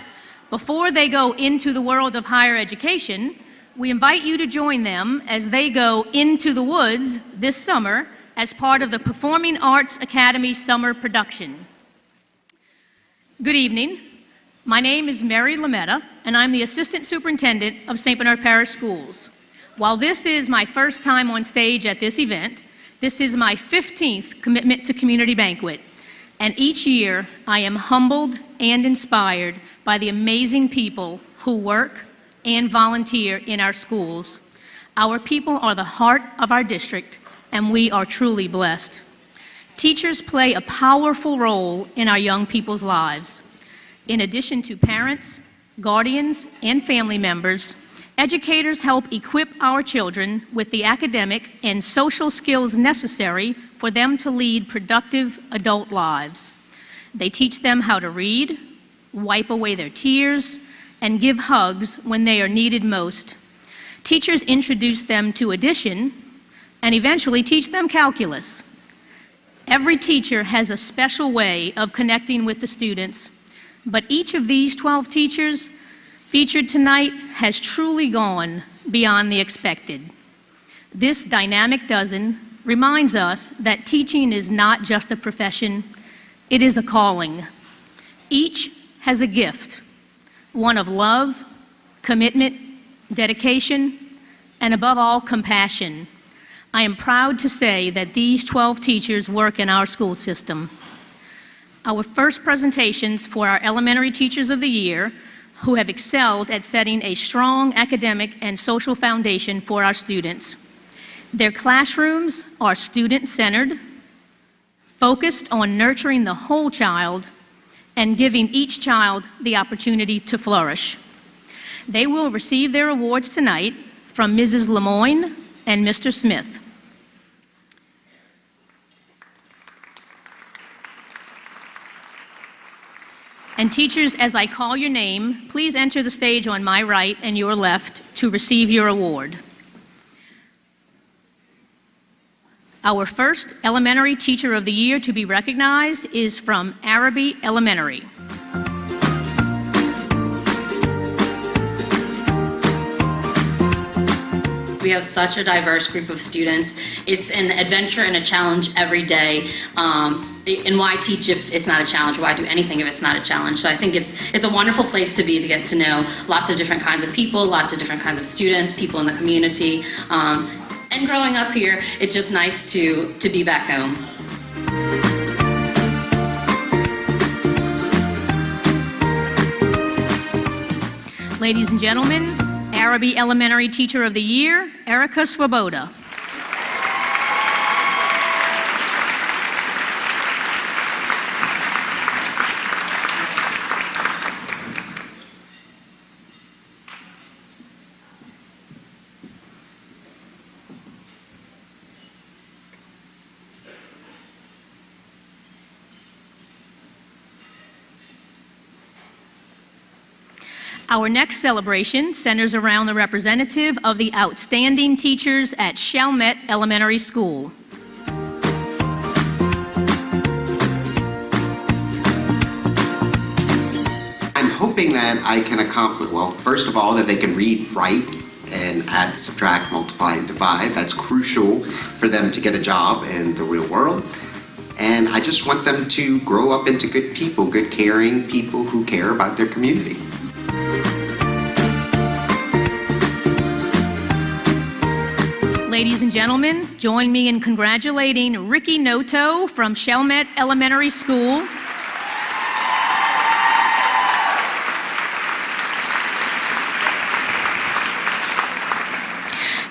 before they go into the world of higher education, we invite you to join them as they go into the woods this summer as part of the Performing Arts Academy summer production. Good evening. My name is Mary Lametta, and I'm the Assistant Superintendent of St. Bernard Parish Schools. While this is my first time on stage at this event, this is my 15th Commitment to Community Banquet, and each year I am humbled and inspired by the amazing people who work and volunteer in our schools. Our people are the heart of our district, and we are truly blessed. Teachers play a powerful role in our young people's lives. In addition to parents, guardians, and family members, educators help equip our children with the academic and social skills necessary for them to lead productive adult lives. They teach them how to read, wipe away their tears, and give hugs when they are needed most. Teachers introduce them to addition and eventually teach them calculus. Every teacher has a special way of connecting with the students, but each of these 12 teachers featured tonight has truly gone beyond the expected. This dynamic dozen reminds us that teaching is not just a profession, it is a calling. Each has a gift, one of love, commitment, dedication, and above all, compassion. I am proud to say that these 12 teachers work in our school system. Our first presentations for our elementary teachers of the year, who have excelled at setting a strong academic and social foundation for our students. Their classrooms are student-centered, focused on nurturing the whole child, and giving each child the opportunity to flourish. They will receive their awards tonight from Mrs. Lemoyne and Mr. Smith. And teachers, as I call your name, please enter the stage on my right and your left to receive your award. Our first Elementary Teacher of the Year to be recognized is from Araby Elementary. We have such a diverse group of students. It's an adventure and a challenge every day. And why teach if it's not a challenge? Why do anything if it's not a challenge? So I think it's a wonderful place to be, to get to know lots of different kinds of people, lots of different kinds of students, people in the community. And growing up here, it's just nice to be back home. Ladies and gentlemen, Araby Elementary Teacher of the Year, Erica Swoboda. Our next celebration centers around the representative of the outstanding teachers at Chalmette Elementary School. I'm hoping that I can accomplish, well, first of all, that they can read, write, and add, subtract, multiply, and divide. That's crucial for them to get a job in the real world. And I just want them to grow up into good people, good caring people who care about their community. Ladies and gentlemen, join me in congratulating Ricky Noto from Chalmette Elementary School.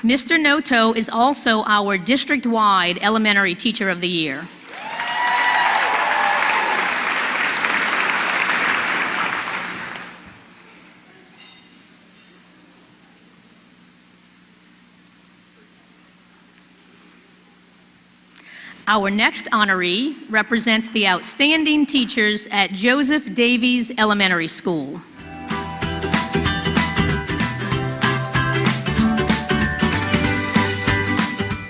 Mr. Noto is also our district-wide Elementary Teacher of the Year. Our next honoree represents the outstanding teachers at Joseph Davies Elementary School.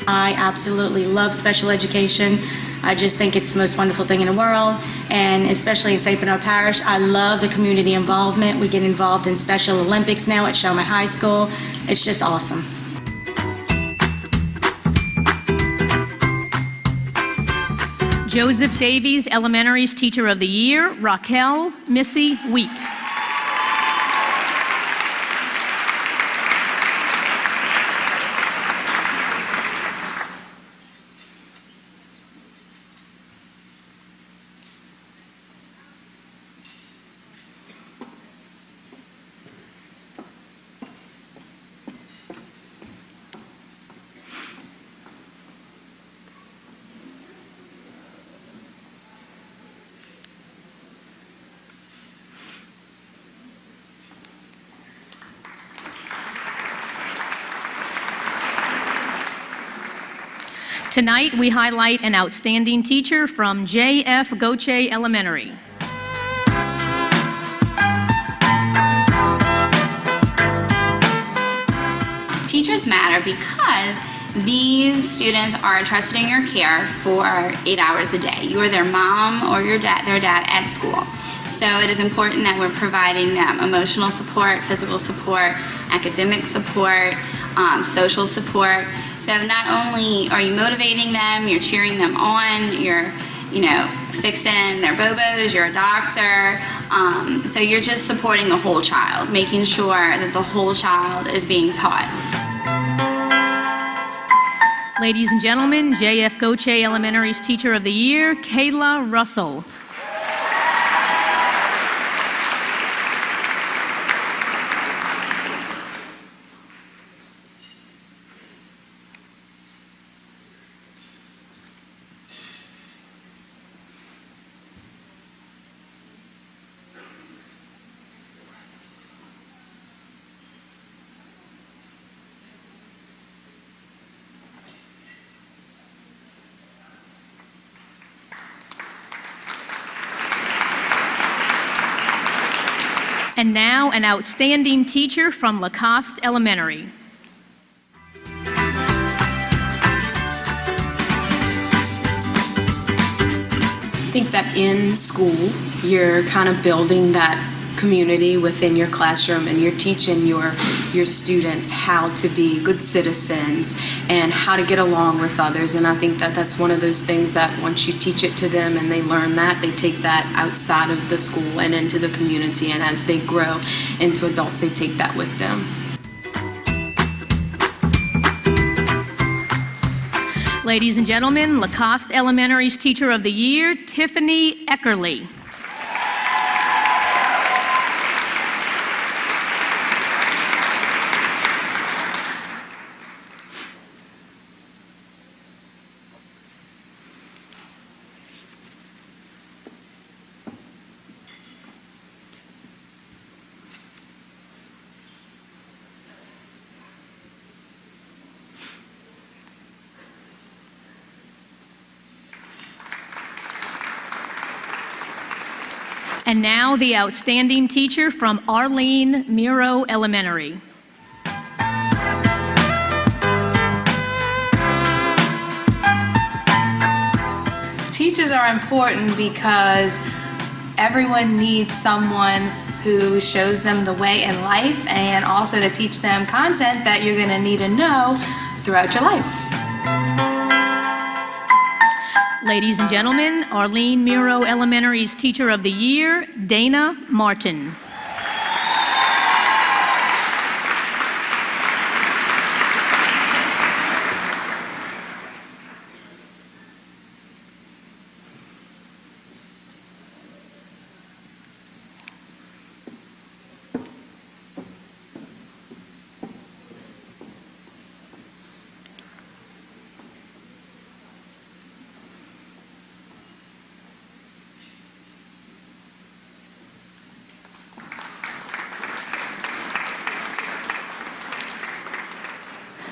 I absolutely love special education. I just think it's the most wonderful thing in the world, and especially in St. Bernard Parish, I love the community involvement. We get involved in Special Olympics now at Chalmette High School. It's just awesome. Joseph Davies Elementary's Teacher of the Year, Raquel Missy Wheat. Tonight, we highlight an outstanding teacher from J.F. Goche Elementary. Teachers matter because these students are entrusted in your care for 8 hours a day. You are their mom or their dad at school. So it is important that we're providing them emotional support, physical support, academic support, social support. So not only are you motivating them, you're cheering them on, you're, fixing their bobos, you're a doctor. So you're just supporting the whole child, making sure that the whole child is being taught. Ladies and gentlemen, J.F. Goche Elementary's Teacher of the Year, Kayla Russell. And now, an outstanding teacher from Lacoste Elementary. I think that in school, you're kind of building that community within your classroom, and you're teaching your students how to be good citizens and how to get along with others. And I think that that's one of those things that once you teach it to them and they learn that, they take that outside of the school and into the community, and as they grow into adults, they take that with them. Ladies and gentlemen, Lacoste Elementary's Teacher of the Year, Tiffany Eckerly. And now the outstanding teacher from Arlene Miro Elementary. Teachers are important because everyone needs someone who shows them the way in life, and also to teach them content that you're going to need to know throughout your life. Ladies and gentlemen, Arlene Miro Elementary's Teacher of the Year, Dana Martin.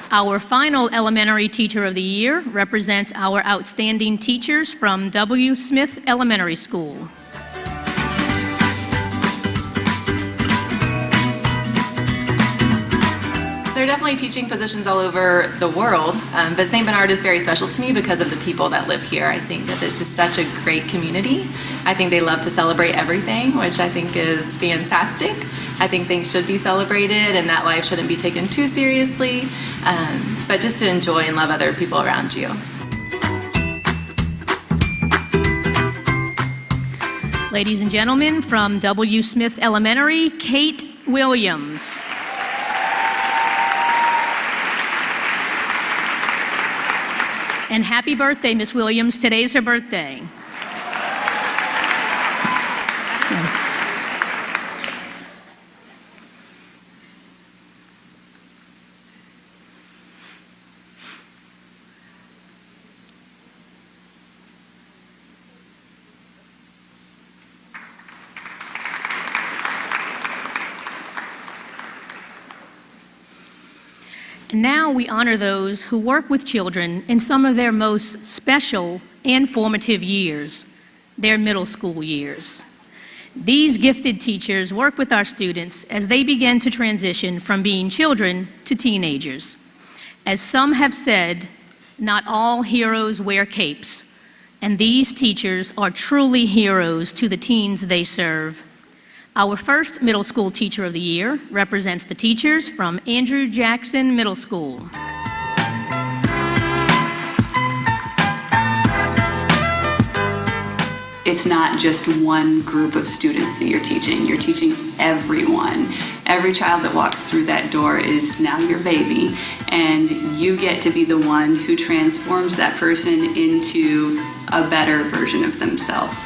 Our final Elementary Teacher of the Year represents our outstanding teachers from W. Smith Elementary School. There are definitely teaching positions all over the world, but St. Bernard is very special to me because of the people that live here. I think that it's just such a great community. I think they love to celebrate everything, which I think is fantastic. I think things should be celebrated and that life shouldn't be taken too seriously, but just to enjoy and love other people around you. Ladies and gentlemen, from W. Smith Elementary, Kate Williams. And happy birthday, Miss Williams. Today's her birthday. And now we honor those who work with children in some of their most special and formative years, their middle school years. These gifted teachers work with our students as they begin to transition from being children to teenagers. As some have said, not all heroes wear capes, and these teachers are truly heroes to the teens they serve. Our first Middle School Teacher of the Year represents the teachers from Andrew Jackson Middle School. It's not just one group of students that you're teaching everyone. Every child that walks through that door is now your baby, and you get to be the one who transforms that person into a better version of themselves.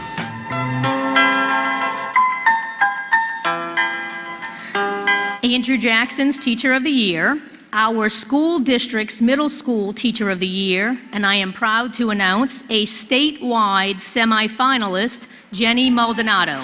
Andrew Jackson's Teacher of the Year, our school district's Middle School Teacher of the Year, and I am proud to announce a statewide semifinalist, Jenny Maldonado.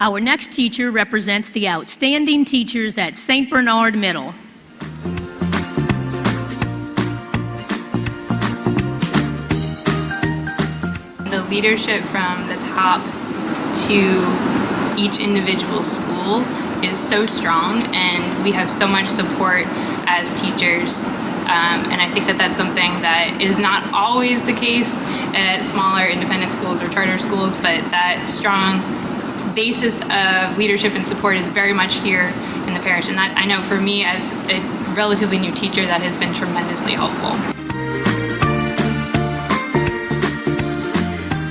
Our next teacher represents the outstanding teachers at St. Bernard Middle. The leadership from the top to each individual school is so strong, and we have so much support as teachers. And I think that that's something that is not always the case at smaller independent schools or charter schools, but that strong basis of leadership and support is very much here in the parish. And that, I know for me as a relatively new teacher, that has been tremendously helpful.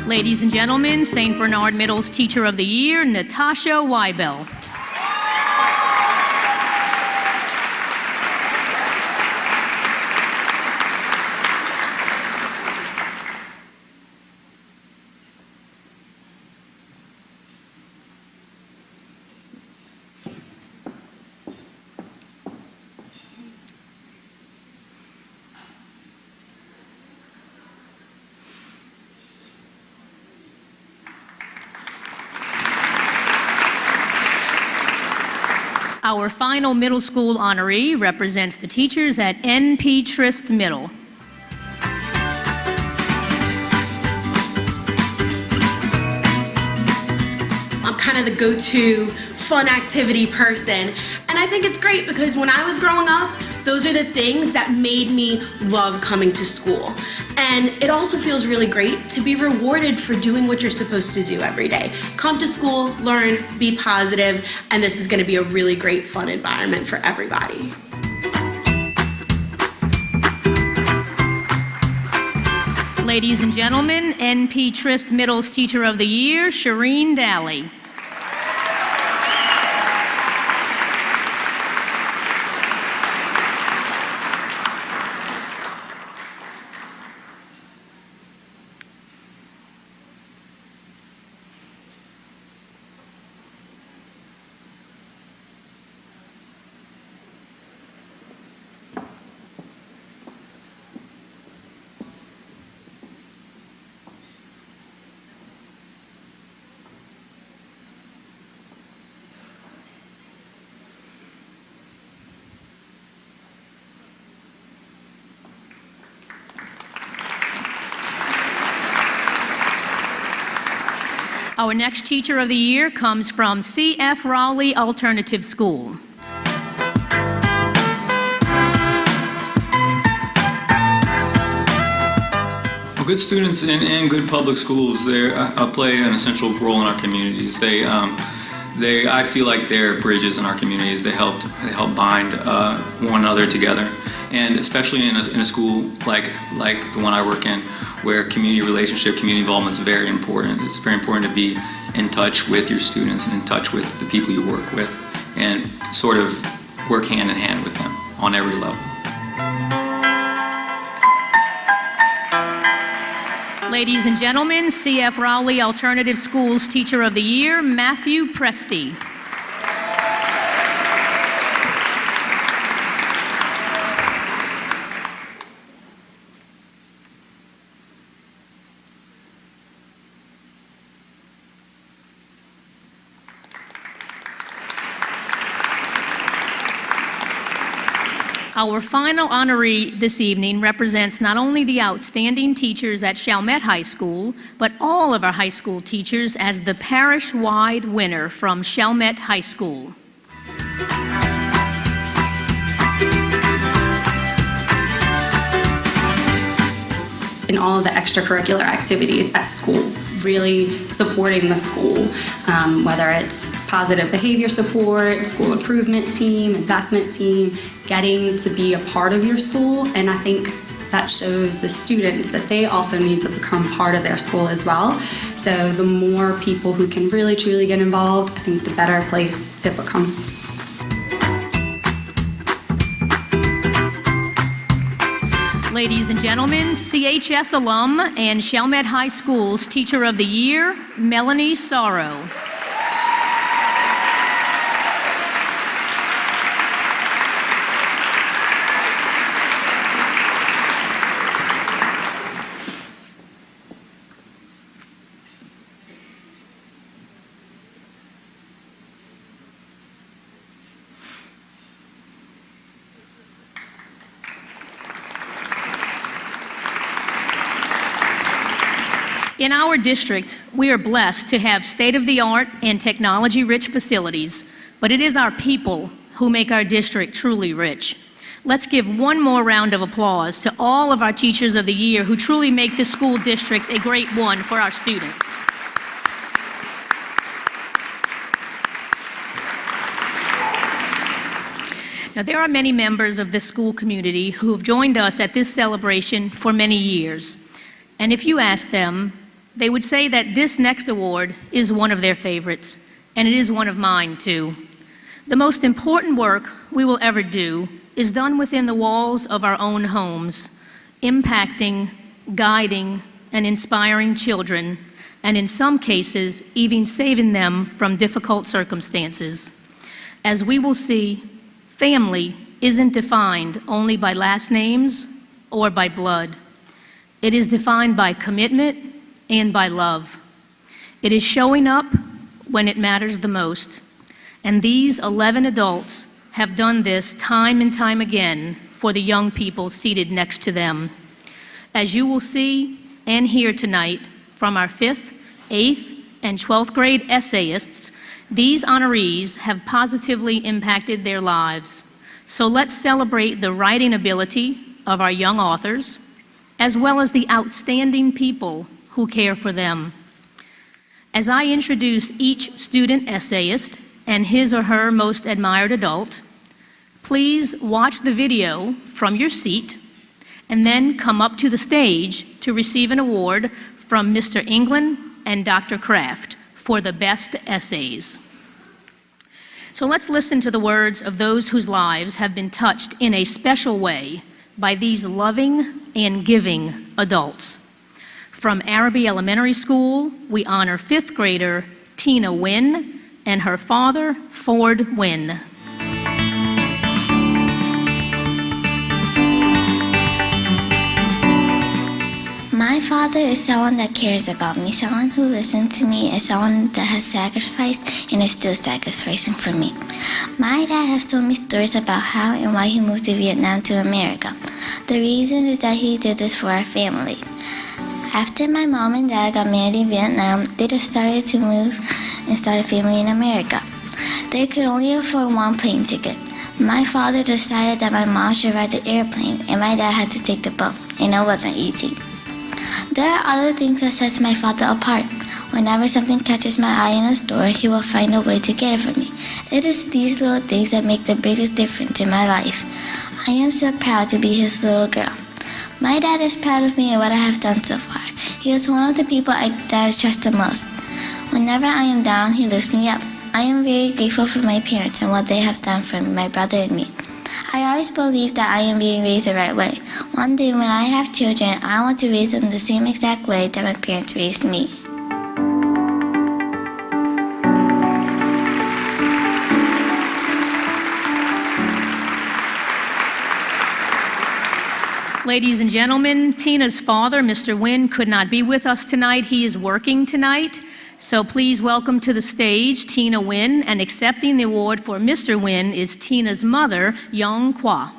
Ladies and gentlemen, St. Bernard Middle's Teacher of the Year, Natasha Weibel. Our final middle school honoree represents the teachers at N.P. Trist Middle. I'm kind of the go-to fun activity person, and I think it's great because when I was growing up, those are the things that made me love coming to school. And it also feels really great to be rewarded for doing what you're supposed to do every day. Come to school, learn, be positive, and this is going to be a really great, fun environment for everybody. Ladies and gentlemen, N.P. Trist Middle's Teacher of the Year, Shireen Daly. Our next Teacher of the Year comes from C.F. Rowley Alternative School. Well, good students in good public schools, they play an essential role in our communities. I feel like they're bridges in our communities. They help bind one another together, and especially in a school like the one I work in, where community involvement is very important. It's very important to be in touch with your students and in touch with the people you work with, and sort of work hand in hand with them on every level. Ladies and gentlemen, C.F. Rowley Alternative Schools Teacher of the Year, Matthew Presti. Our final honoree this evening represents not only the outstanding teachers at Chalmette High School, but all of our high school teachers as the parish-wide winner from Chalmette High School. In all of the extracurricular activities at school, really supporting the school, whether it's positive behavior support, school improvement team, investment team, getting to be a part of your school. And I think that shows the students that they also need to become part of their school as well. So the more people who can really truly get involved, I think the better place it becomes. Ladies and gentlemen, CHS alum and Chalmette High School's Teacher of the Year, Melanie Sorrow. In our district, we are blessed to have state-of-the-art and technology-rich facilities, but it is our people who make our district truly rich. Let's give one more round of applause to all of our Teachers of the Year who truly make this school district a great one for our students. Now, there are many members of this school community who have joined us at this celebration for many years. And if you ask them, they would say that this next award is one of their favorites, and it is one of mine too. The most important work we will ever do is done within the walls of our own homes, impacting, guiding, and inspiring children, and in some cases, even saving them from difficult circumstances. As we will see, family isn't defined only by last names or by blood. It is defined by commitment and by love. It is showing up when it matters the most. And these 11 adults have done this time and time again for the young people seated next to them. As you will see and hear tonight from our 5th, 8th, and 12th grade essayists, these honorees have positively impacted their lives. So let's celebrate the writing ability of our young authors, as well as the outstanding people who care for them. As I introduce each student essayist and his or her most admired adult, please watch the video from your seat and then come up to the stage to receive an award from Mr. England and Dr. Kraft for the best essays. So let's listen to the words of those whose lives have been touched in a special way by these loving and giving adults. From Araby Elementary School, we honor 5th grader Tina Wynn and her father, Ford Wynn. My father is someone that cares about me, someone who listens to me, and someone that has sacrificed and is still sacrificing for me. My dad has told me stories about how and why he moved to Vietnam to America. The reason is that he did this for our family. After my mom and dad got married in Vietnam, they just started to move and start a family in America. They could only afford one plane ticket. My father decided that my mom should ride the airplane and my dad had to take the boat, and it wasn't easy. There are other things that sets my father apart. Whenever something catches my eye in a store, he will find a way to get it for me. It is these little things that make the biggest difference in my life. I am so proud to be his little girl. My dad is proud of me and what I have done so far. He is one of the people that I trust the most. Whenever I am down, he lifts me up. I am very grateful for my parents and what they have done for me, my brother and me. I always believe that I am being raised the right way. One day when I have children, I want to raise them the same exact way that my parents raised me. Ladies and gentlemen, Tina's father, Mr. Wynn, could not be with us tonight. He is working tonight. So please welcome to the stage Tina Wynn, and accepting the award for Mr. Wynn is Tina's mother, Young Kwa.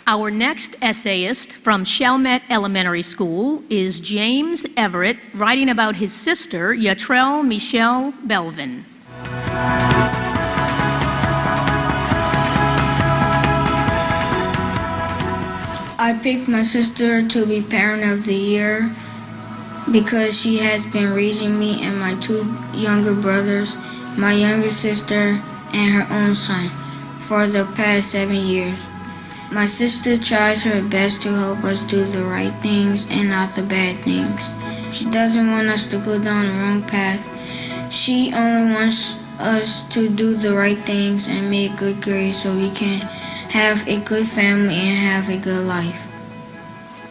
Our next essayist from Chalmette Elementary School is James Everett, writing about his sister, Yatrell Michelle Belvin. I picked my sister to be Parent of the Year because she has been raising me and my two younger brothers, my younger sister, and her own son for the past 7 years. My sister tries her best to help us do the right things and not the bad things. She doesn't want us to go down the wrong path. She only wants us to do the right things and make good grades so we can have a good family and have a good life.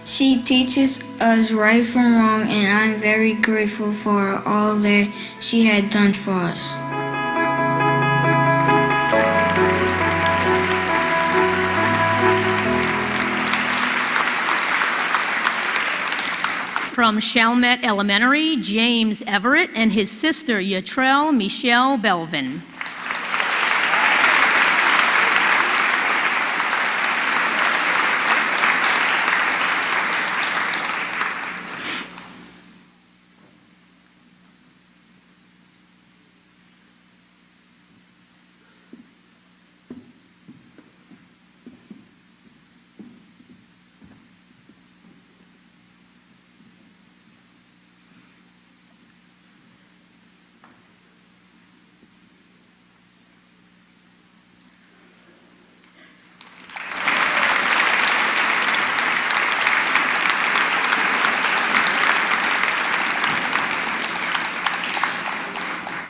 She teaches us right from wrong, and I'm very grateful for all that she had done for us. From Chalmette Elementary, James Everett and his sister Yatrell Michelle Belvin.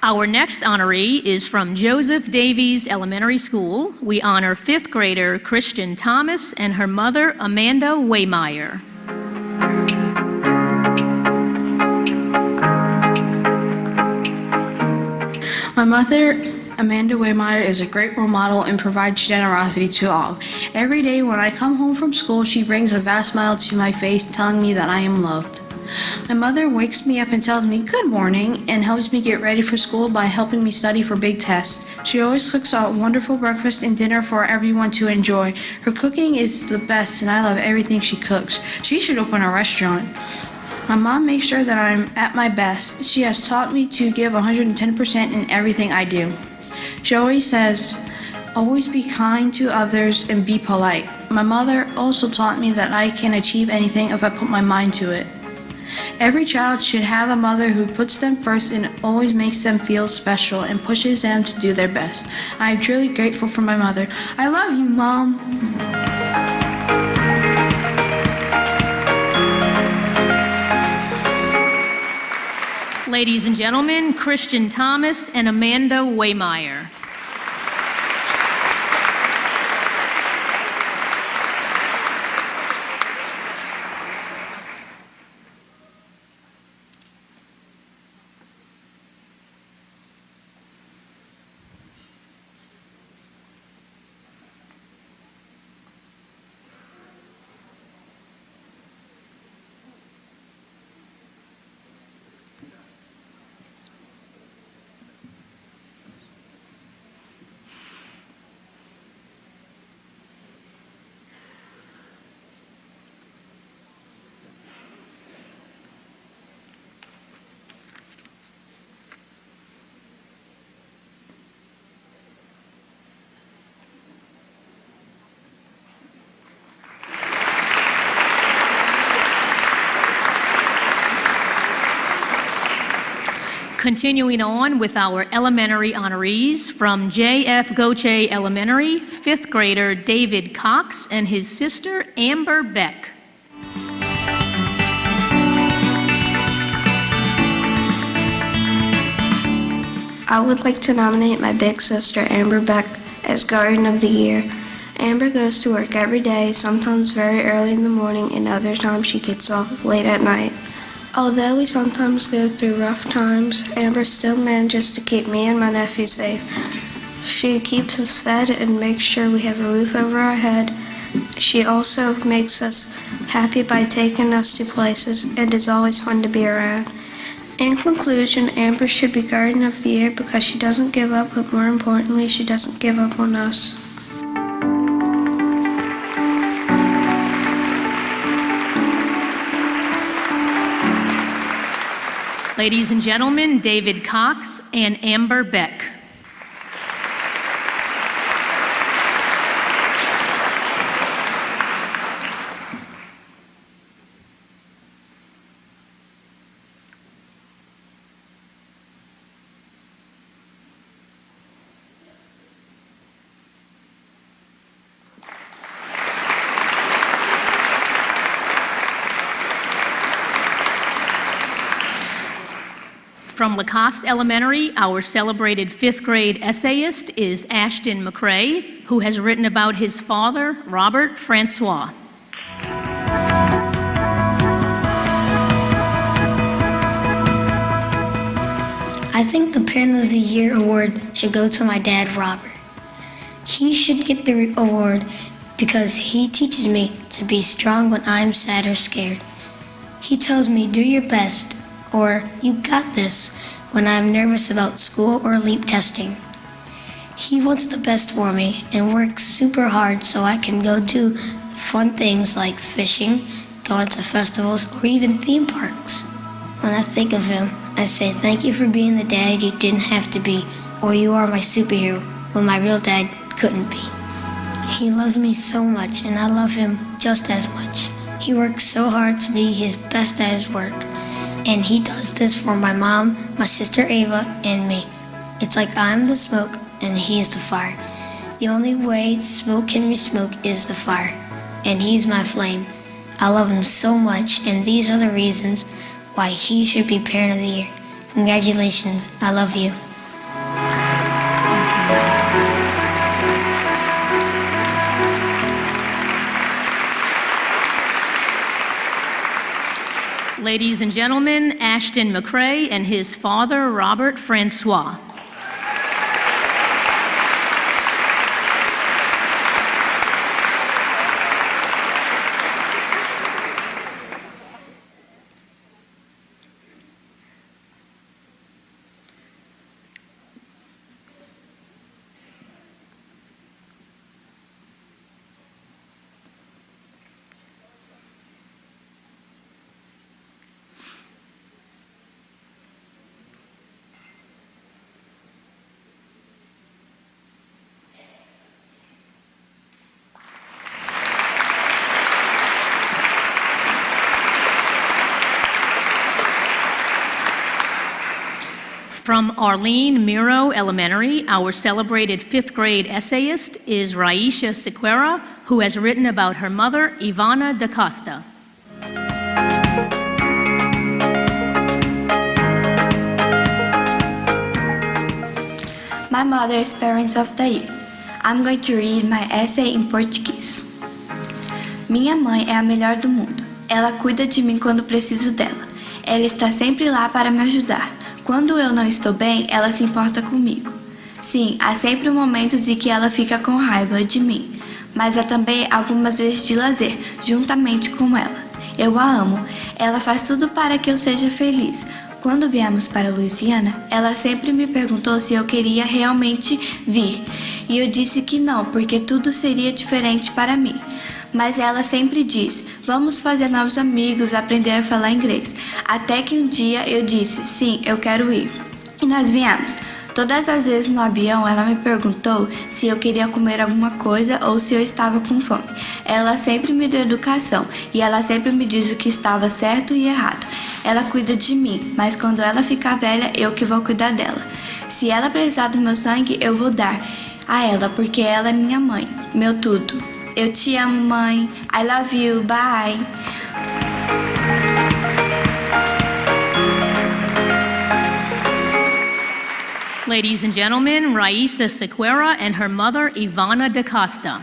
Our next honoree is from Joseph Davies Elementary School. We honor 5th grader Christian Thomas and her mother, Amanda Waymeyer. My mother, Amanda Waymeyer, is a great role model and provides generosity to all. Every day when I come home from school, she brings a vast smile to my face, telling me that I am loved. My mother wakes me up and tells me good morning and helps me get ready for school by helping me study for big tests. She always cooks a wonderful breakfast and dinner for everyone to enjoy. Her cooking is the best and I love everything she cooks. She should open a restaurant. My mom makes sure that I'm at my best. She has taught me to give 110% in everything I do. She always says, always be kind to others and be polite. My mother also taught me that I can achieve anything if I put my mind to it. Every child should have a mother who puts them first and always makes them feel special and pushes them to do their best. I am truly grateful for my mother. I love you, Mom. Ladies and gentlemen, Christian Thomas and Amanda Waymeyer. Continuing on with our elementary honorees, from J.F. Goche Elementary, 5th grader David Cox and his sister Amber Beck. I would like to nominate my big sister Amber Beck as Guardian of the Year. Amber goes to work every day, sometimes very early in the morning, and other times she gets off late at night. Although we sometimes go through rough times, Amber still manages to keep me and my nephew safe. She keeps us fed and makes sure we have a roof over our head. She also makes us happy by taking us to places and is always fun to be around. In conclusion, Amber should be Guardian of the Year because she doesn't give up, but more importantly, she doesn't give up on us. Ladies and gentlemen, David Cox and Amber Beck. From Lacoste Elementary, our celebrated 5th grade essayist is Ashton McCrae, who has written about his father, Robert Francois. I I think the Parent of the Year award should go to my dad, Robert. He should get the award because he teaches me to be strong when I'm sad or scared. He tells me, do your best, or you got this, when I'm nervous about school or LEAP testing. He wants the best for me and works super hard so I can go do fun things like fishing, going to festivals, or even theme parks. When I think of him, I say thank you for being the dad you didn't have to be, or you are my superhero when my real dad couldn't be. He loves me so much and I love him just as much. He works so hard to be his best at his work, and he does this for my mom, my sister Ava, and me. It's like I'm the smoke and he's the fire. The only way smoke can be smoke is the fire, and he's my flame. I love him so much, and these are the reasons why he should be Parent of the Year. Congratulations, I love you. Ladies and gentlemen, Ashton McCrae and his father, Robert Francois. From Arlene Miro Elementary, our celebrated 5th grade essayist is Raisha Sequeira, who has written about her mother, Ivana da Costa. My mother is Parent of the Year. I'm going to read my essay in Português. Minha mãe é a melhor do mundo. Ela cuida de mim quando preciso dela. Ela está sempre lá para me ajudar. Quando eu não estou bem, ela se importa comigo. Sim, há sempre momentos em que ela fica com raiva de mim, mas há também algumas vezes de lazer, juntamente com ela. Eu a amo. Ela faz tudo para que eu seja feliz. Quando viemos para Louisiana, ela sempre me perguntou se eu queria realmente vir, e eu disse que não, porque tudo seria diferente para mim. Mas ela sempre diz, vamos fazer novos amigos, aprender a falar inglês. Até que um dia eu disse, sim, eu quero ir. E nós viemos. Todas as vezes no avião ela me perguntou se eu queria comer alguma coisa ou se eu estava com fome. Ela sempre me deu educação e ela sempre me diz o que estava certo e errado. Ela cuida de mim, mas quando ela ficar velha, eu que vou cuidar dela. Se ela precisar do meu sangue, eu vou dar a ela, porque ela é minha mãe, meu tudo. Eu te amo, mãe. I love you. Bye. Ladies and gentlemen, Raisa Sequeira and her mother, Ivana da Costa.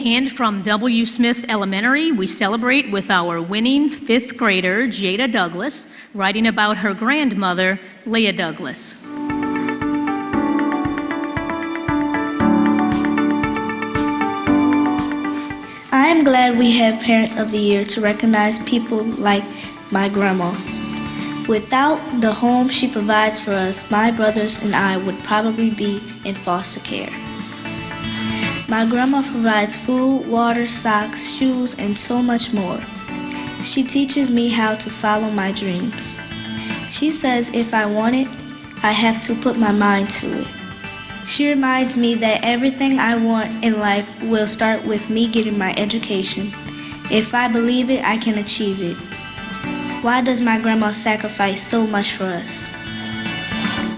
And from W. Smith Elementary, we celebrate with our winning 5th grader, Jada Douglas, writing about her grandmother, Leah Douglas. I am glad we have Parents of the Year to recognize people like my grandma. Without the home she provides for us, my brothers and I would probably be in foster care. My grandma provides food, water, socks, shoes, and so much more. She teaches me how to follow my dreams. She says if I want it, I have to put my mind to it. She reminds me that everything I want in life will start with me getting my education. If I believe it, I can achieve it. Why does my grandma sacrifice so much for us?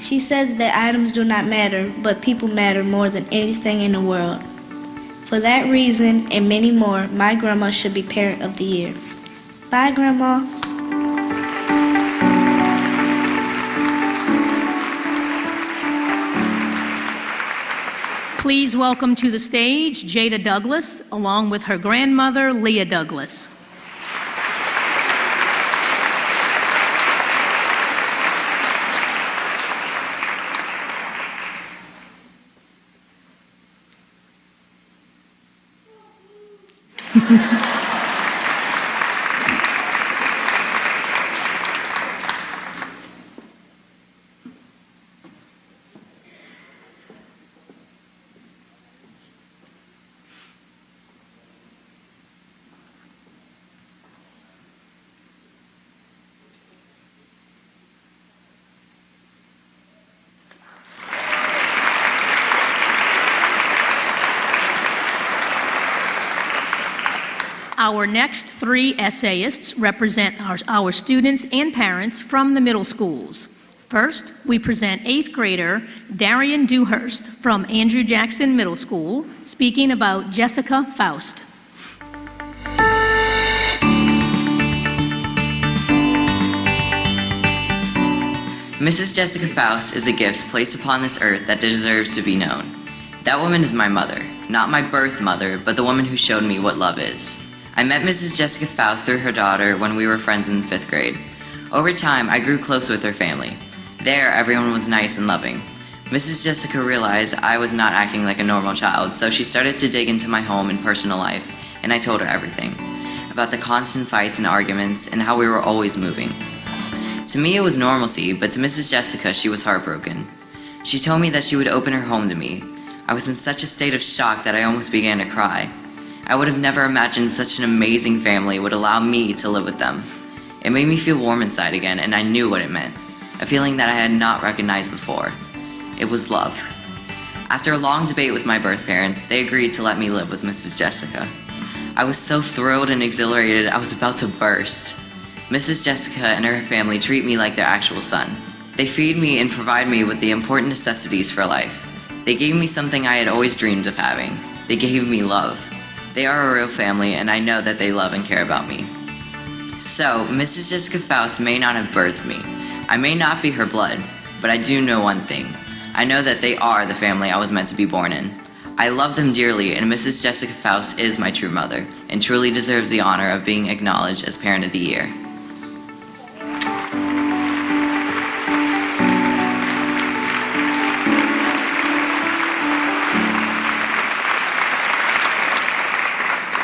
She says that items do not matter, but people matter more than anything in the world. For that reason and many more, my grandma should be Parent of the Year. Bye, Grandma. Please welcome to the stage Jada Douglas, along with her grandmother, Leah Douglas. Our next three essayists represent our students and parents from the middle schools. First, we present 8th grader Darian Dewhurst from Andrew Jackson Middle School, speaking about Jessica Faust. Mrs. Jessica Faust is a gift placed upon this earth that deserves to be known. That woman is my mother, not my birth mother, but the woman who showed me what love is. I met Mrs. Jessica Faust through her daughter when we were friends in 5th grade. Over time, I grew close with her family. There, everyone was nice and loving. Mrs. Jessica realized I was not acting like a normal child, so she started to dig into my home and personal life, and I told her everything. About the constant fights and arguments, and how we were always moving. To me, it was normalcy, but to Mrs. Jessica, she was heartbroken. She told me that she would open her home to me. I was in such a state of shock that I almost began to cry. I would have never imagined such an amazing family would allow me to live with them. It made me feel warm inside again, and I knew what it meant. A feeling that I had not recognized before. It was love. After a long debate with my birth parents, they agreed to let me live with Mrs. Jessica. I was so thrilled and exhilarated, I was about to burst. Mrs. Jessica and her family treat me like their actual son. They feed me and provide me with the important necessities for life. They gave me something I had always dreamed of having. They gave me love. They are a real family, and I know that they love and care about me. So, Mrs. Jessica Faust may not have birthed me. I may not be her blood, but I do know one thing. I know that they are the family I was meant to be born in. I love them dearly, and Mrs. Jessica Faust is my true mother, and truly deserves the honor of being acknowledged as Parent of the Year.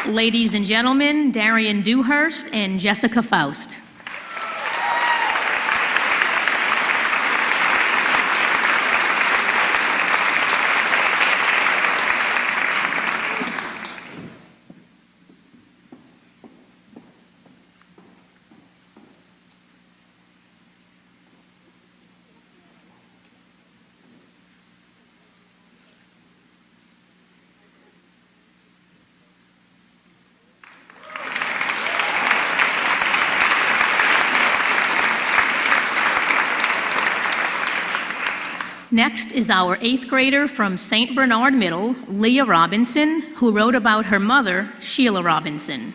Ladies and gentlemen, Darian Dewhurst and Jessica Faust. Next is our 8th grader from St. Bernard Middle, Leah Robinson, who wrote about her mother, Sheila Robinson.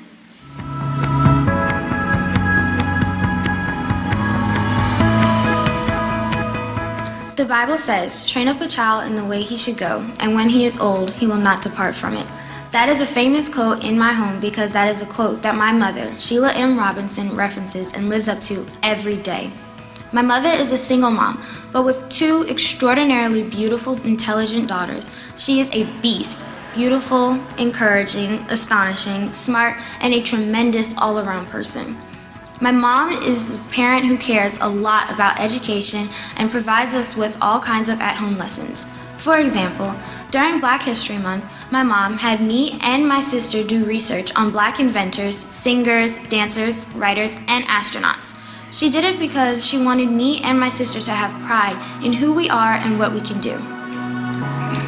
The Bible says, "Train up a child in the way he should go, and when he is old, he will not depart from it." That is a famous quote in my home because that is a quote that my mother, Sheila M. Robinson, references and lives up to every day. My mother is a single mom, but with 2 extraordinarily beautiful, intelligent daughters. She is a beast, beautiful, encouraging, astonishing, smart, and a tremendous all-around person. My mom is the parent who cares a lot about education and provides us with all kinds of at-home lessons. For example, during Black History Month, my mom had me and my sister do research on Black inventors, singers, dancers, writers, and astronauts. She did it because she wanted me and my sister to have pride in who we are and what we can do.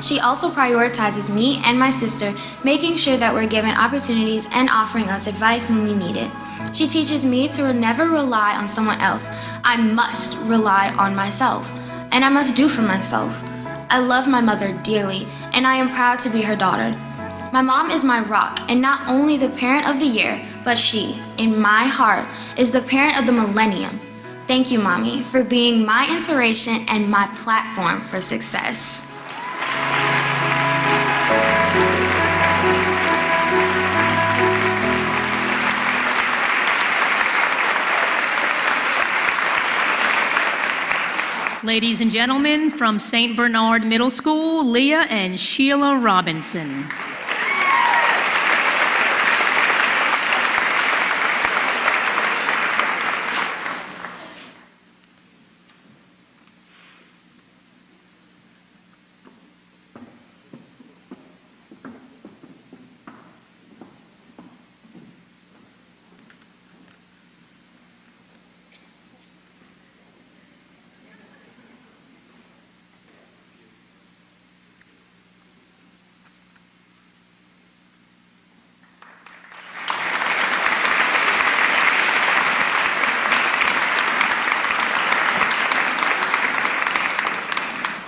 She also prioritizes me and my sister, making sure that we're given opportunities and offering us advice when we need it. She teaches me to never rely on someone else. I must rely on myself, and I must do for myself. I love my mother dearly, and I am proud to be her daughter. My mom is my rock, and not only the parent of the year, but she, in my heart, is the parent of the millennium. Thank you, Mommy, for being my inspiration and my platform for success. Ladies and gentlemen, from St. Bernard Middle School, Leah and Sheila Robinson.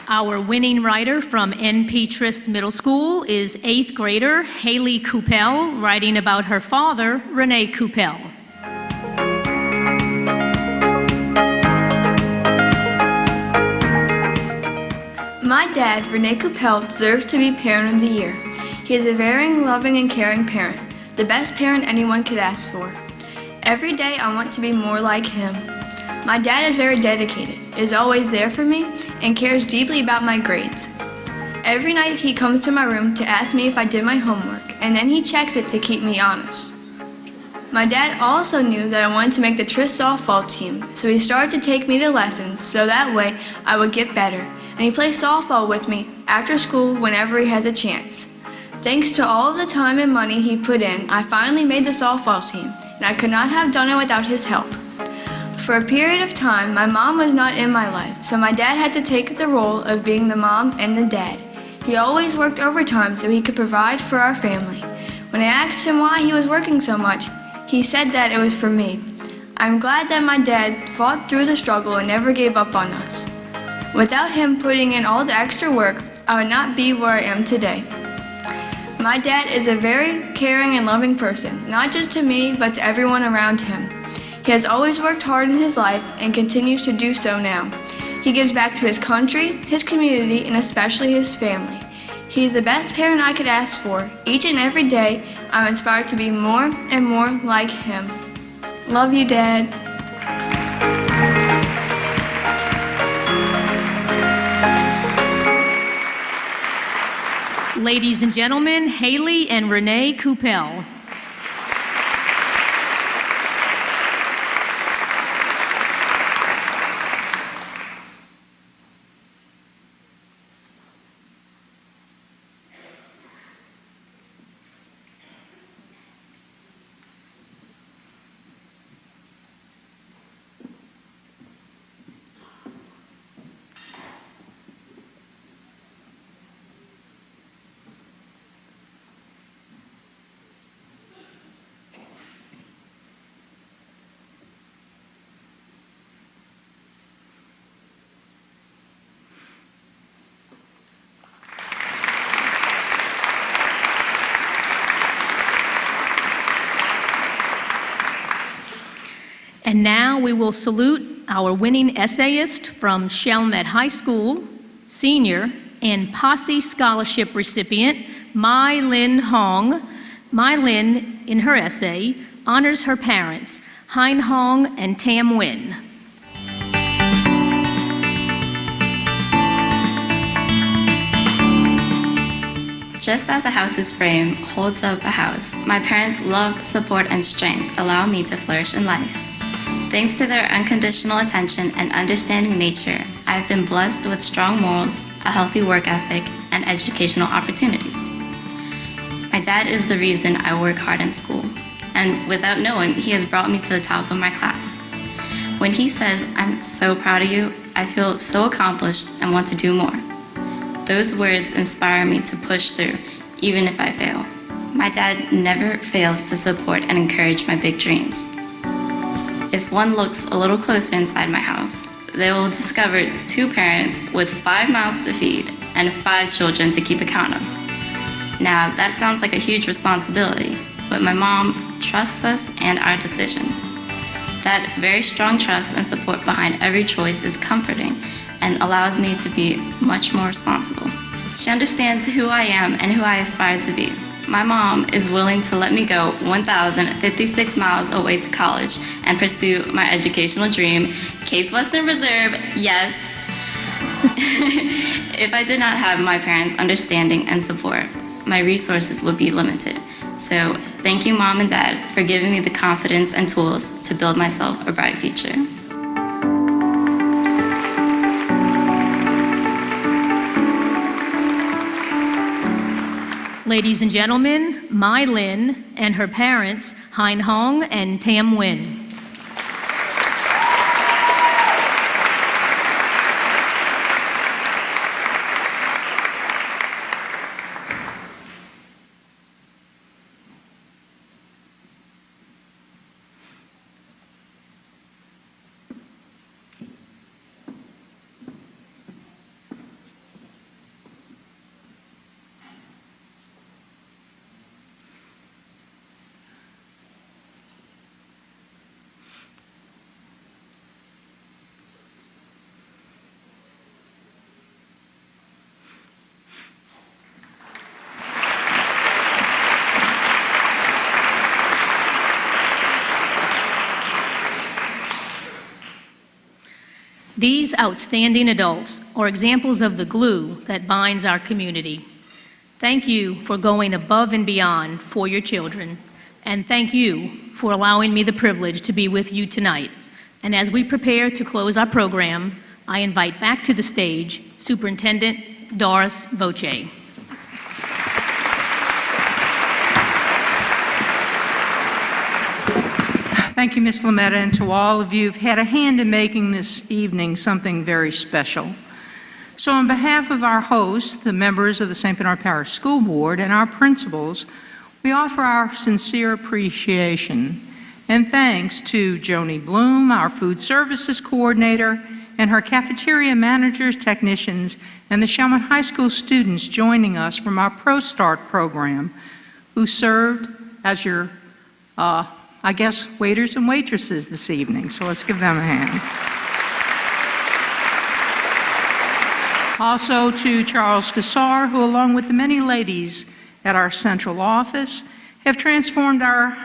Our winning writer from N.P. Trist Middle School is 8th grader Haley Coupel, writing about her father, Renee Coupel. My dad, Renee Coupel, deserves to be Parent of the Year. He is a very loving and caring parent, the best parent anyone could ask for. Every day I want to be more like him. My dad is very dedicated, is always there for me, and cares deeply about my grades. Every night he comes to my room to ask me if I did my homework, and then he checks it to keep me honest. My dad also knew that I wanted to make the Trist softball team, so he started to take me to lessons so that way I would get better, and he plays softball with me after school whenever he has a chance. Thanks to all of the time and money he put in, I finally made the softball team, and I could not have done it without his help. For a period of time, my mom was not in my life, so my dad had to take the role of being the mom and the dad. He always worked overtime so he could provide for our family. When I asked him why he was working so much, he said that it was for me. I'm glad that my dad fought through the struggle and never gave up on us. Without him putting in all the extra work, I would not be where I am today. My dad is a very caring and loving person, not just to me, but to everyone around him. He has always worked hard in his life and continues to do so now. He gives back to his country, his community, and especially his family. He is the best parent I could ask for. Each and every day, I'm inspired to be more and more like him. Love you, Dad. Ladies and gentlemen, Haley and Renee Coupel. And now we will salute our winning essayist from Chalmette High School, senior and Posse Scholarship recipient, Mai Lin Hong. Mai Lin, in her essay, honors her parents, Hein Hong and Tam Nguyen. Just as a house's frame holds up a house, my parents' love, support, and strength allow me to flourish in life. Thanks to their unconditional attention and understanding nature, I have been blessed with strong morals, a healthy work ethic, and educational opportunities. My dad is the reason I work hard in school, and without knowing, he has brought me to the top of my class. When he says, "I'm so proud of you," I feel so accomplished and want to do more. Those words inspire me to push through, even if I fail. My dad never fails to support and encourage my big dreams. If one looks a little closer inside my house, they will discover 2 parents with 5 mouths to feed and 5 children to keep account of. Now, that sounds like a huge responsibility, but my mom trusts us and our decisions. That very strong trust and support behind every choice is comforting and allows me to be much more responsible. She understands who I am and who I aspire to be. My mom is willing to let me go 1,056 miles away to college and pursue my educational dream, Case Western Reserve, yes. If I did not have my parents' understanding and support, my resources would be limited. So thank you, Mom and Dad, for giving me the confidence and tools to build myself a bright future. Ladies and gentlemen, Mai Lin and her parents, Hein Hong and Tam Nguyen. These outstanding adults are examples of the glue that binds our community. Thank you for going above and beyond for your children, and thank you for allowing me the privilege to be with you tonight. And as we prepare to close our program, I invite back to the stage Superintendent Doris Voce. Thank you, Ms. Lametta, and to all of you who've had a hand in making this evening something very special. So on behalf of our hosts, the members of the St. Bernard Parish School Board, and our principals, we offer our sincere appreciation and thanks to Joni Bloom, our food services coordinator, and her cafeteria managers, technicians, and the Chalmette High School students joining us from our Pro Start program, who served as your waiters and waitresses this evening, so let's give them a hand. Also to Charles Cassar, who along with the many ladies at our central office have transformed our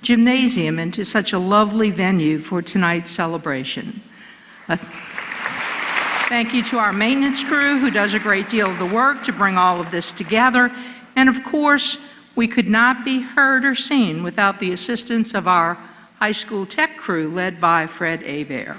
gymnasium into such a lovely venue for tonight's celebration. Thank you to our maintenance crew, who does a great deal of the work to bring all of this together, and of course, we could not be heard or seen without the assistance of our high school tech crew led by Fred Hebert.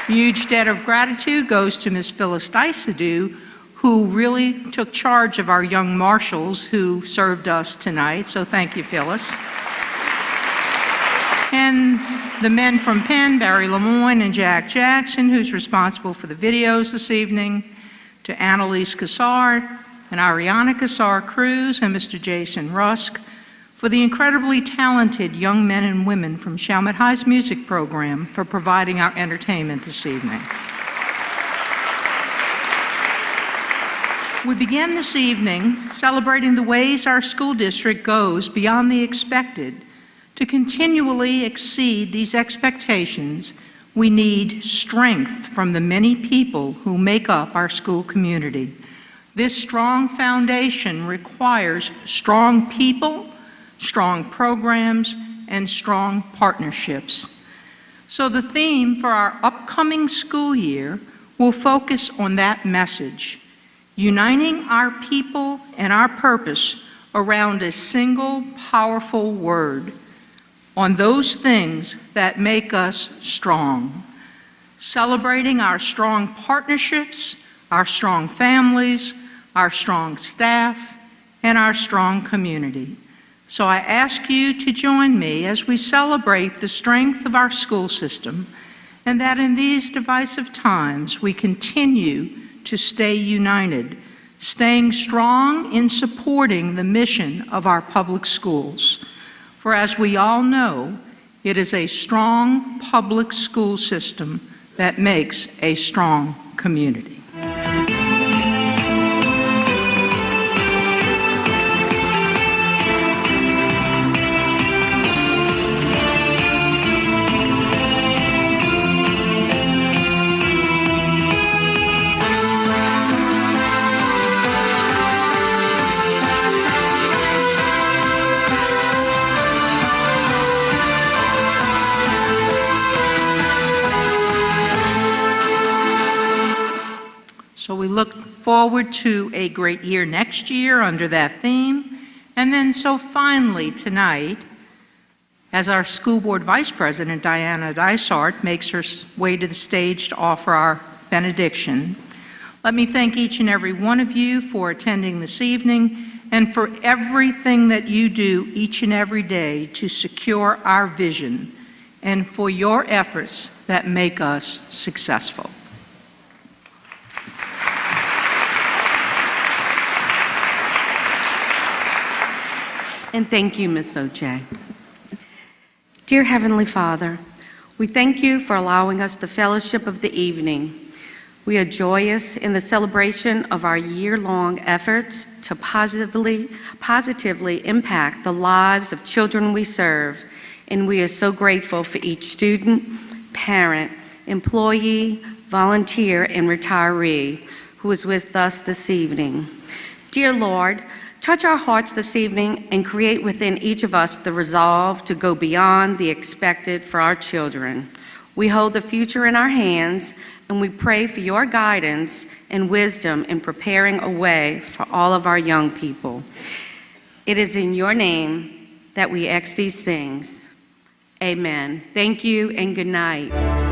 Huge debt of gratitude goes to Ms. Phyllis Dysadu, who really took charge of our young marshals who served us tonight, so thank you, Phyllis. And the men from Penn, Barry Lemoyne and Jack Jackson, who's responsible for the videos this evening, to Annalise Cassar and Ariana Cassar-Cruz and Mr. Jason Rusk for the incredibly talented young men and women from Chalmette High's music program for providing our entertainment this evening. We begin this evening celebrating the ways our school district goes beyond the expected. To continually exceed these expectations, we need strength from the many people who make up our school community. This strong foundation requires strong people, strong programs, and strong partnerships. So the theme for our upcoming school year will focus on that message, uniting our people and our purpose around a single powerful word, on those things that make us strong, celebrating our strong partnerships, our strong families, our strong staff, and our strong community. So I ask you to join me as we celebrate the strength of our school system and that in these divisive times we continue to stay united, staying strong in supporting the mission of our public schools. For as we all know, it is a strong public school system that makes a strong community. So we look forward to a great year next year under that theme. And then so finally tonight, as our school board vice president, Diana Dysart, makes her way to the stage to offer our benediction, let me thank each and every one of you for attending this evening and for everything that you do each and every day to secure our vision and for your efforts that make us successful. And thank you, Ms. Voce. Dear Heavenly Father, we thank you for allowing us the fellowship of the evening. We are joyous in the celebration of our year-long efforts to positively impact the lives of children we serve, and we are so grateful for each student, parent, employee, volunteer, and retiree who is with us this evening. Dear Lord, touch our hearts this evening and create within each of us the resolve to go beyond the expected for our children. We hold the future in our hands, and we pray for your guidance and wisdom in preparing a way for all of our young people. It is in your name that we ask these things. Amen. Thank you and good night.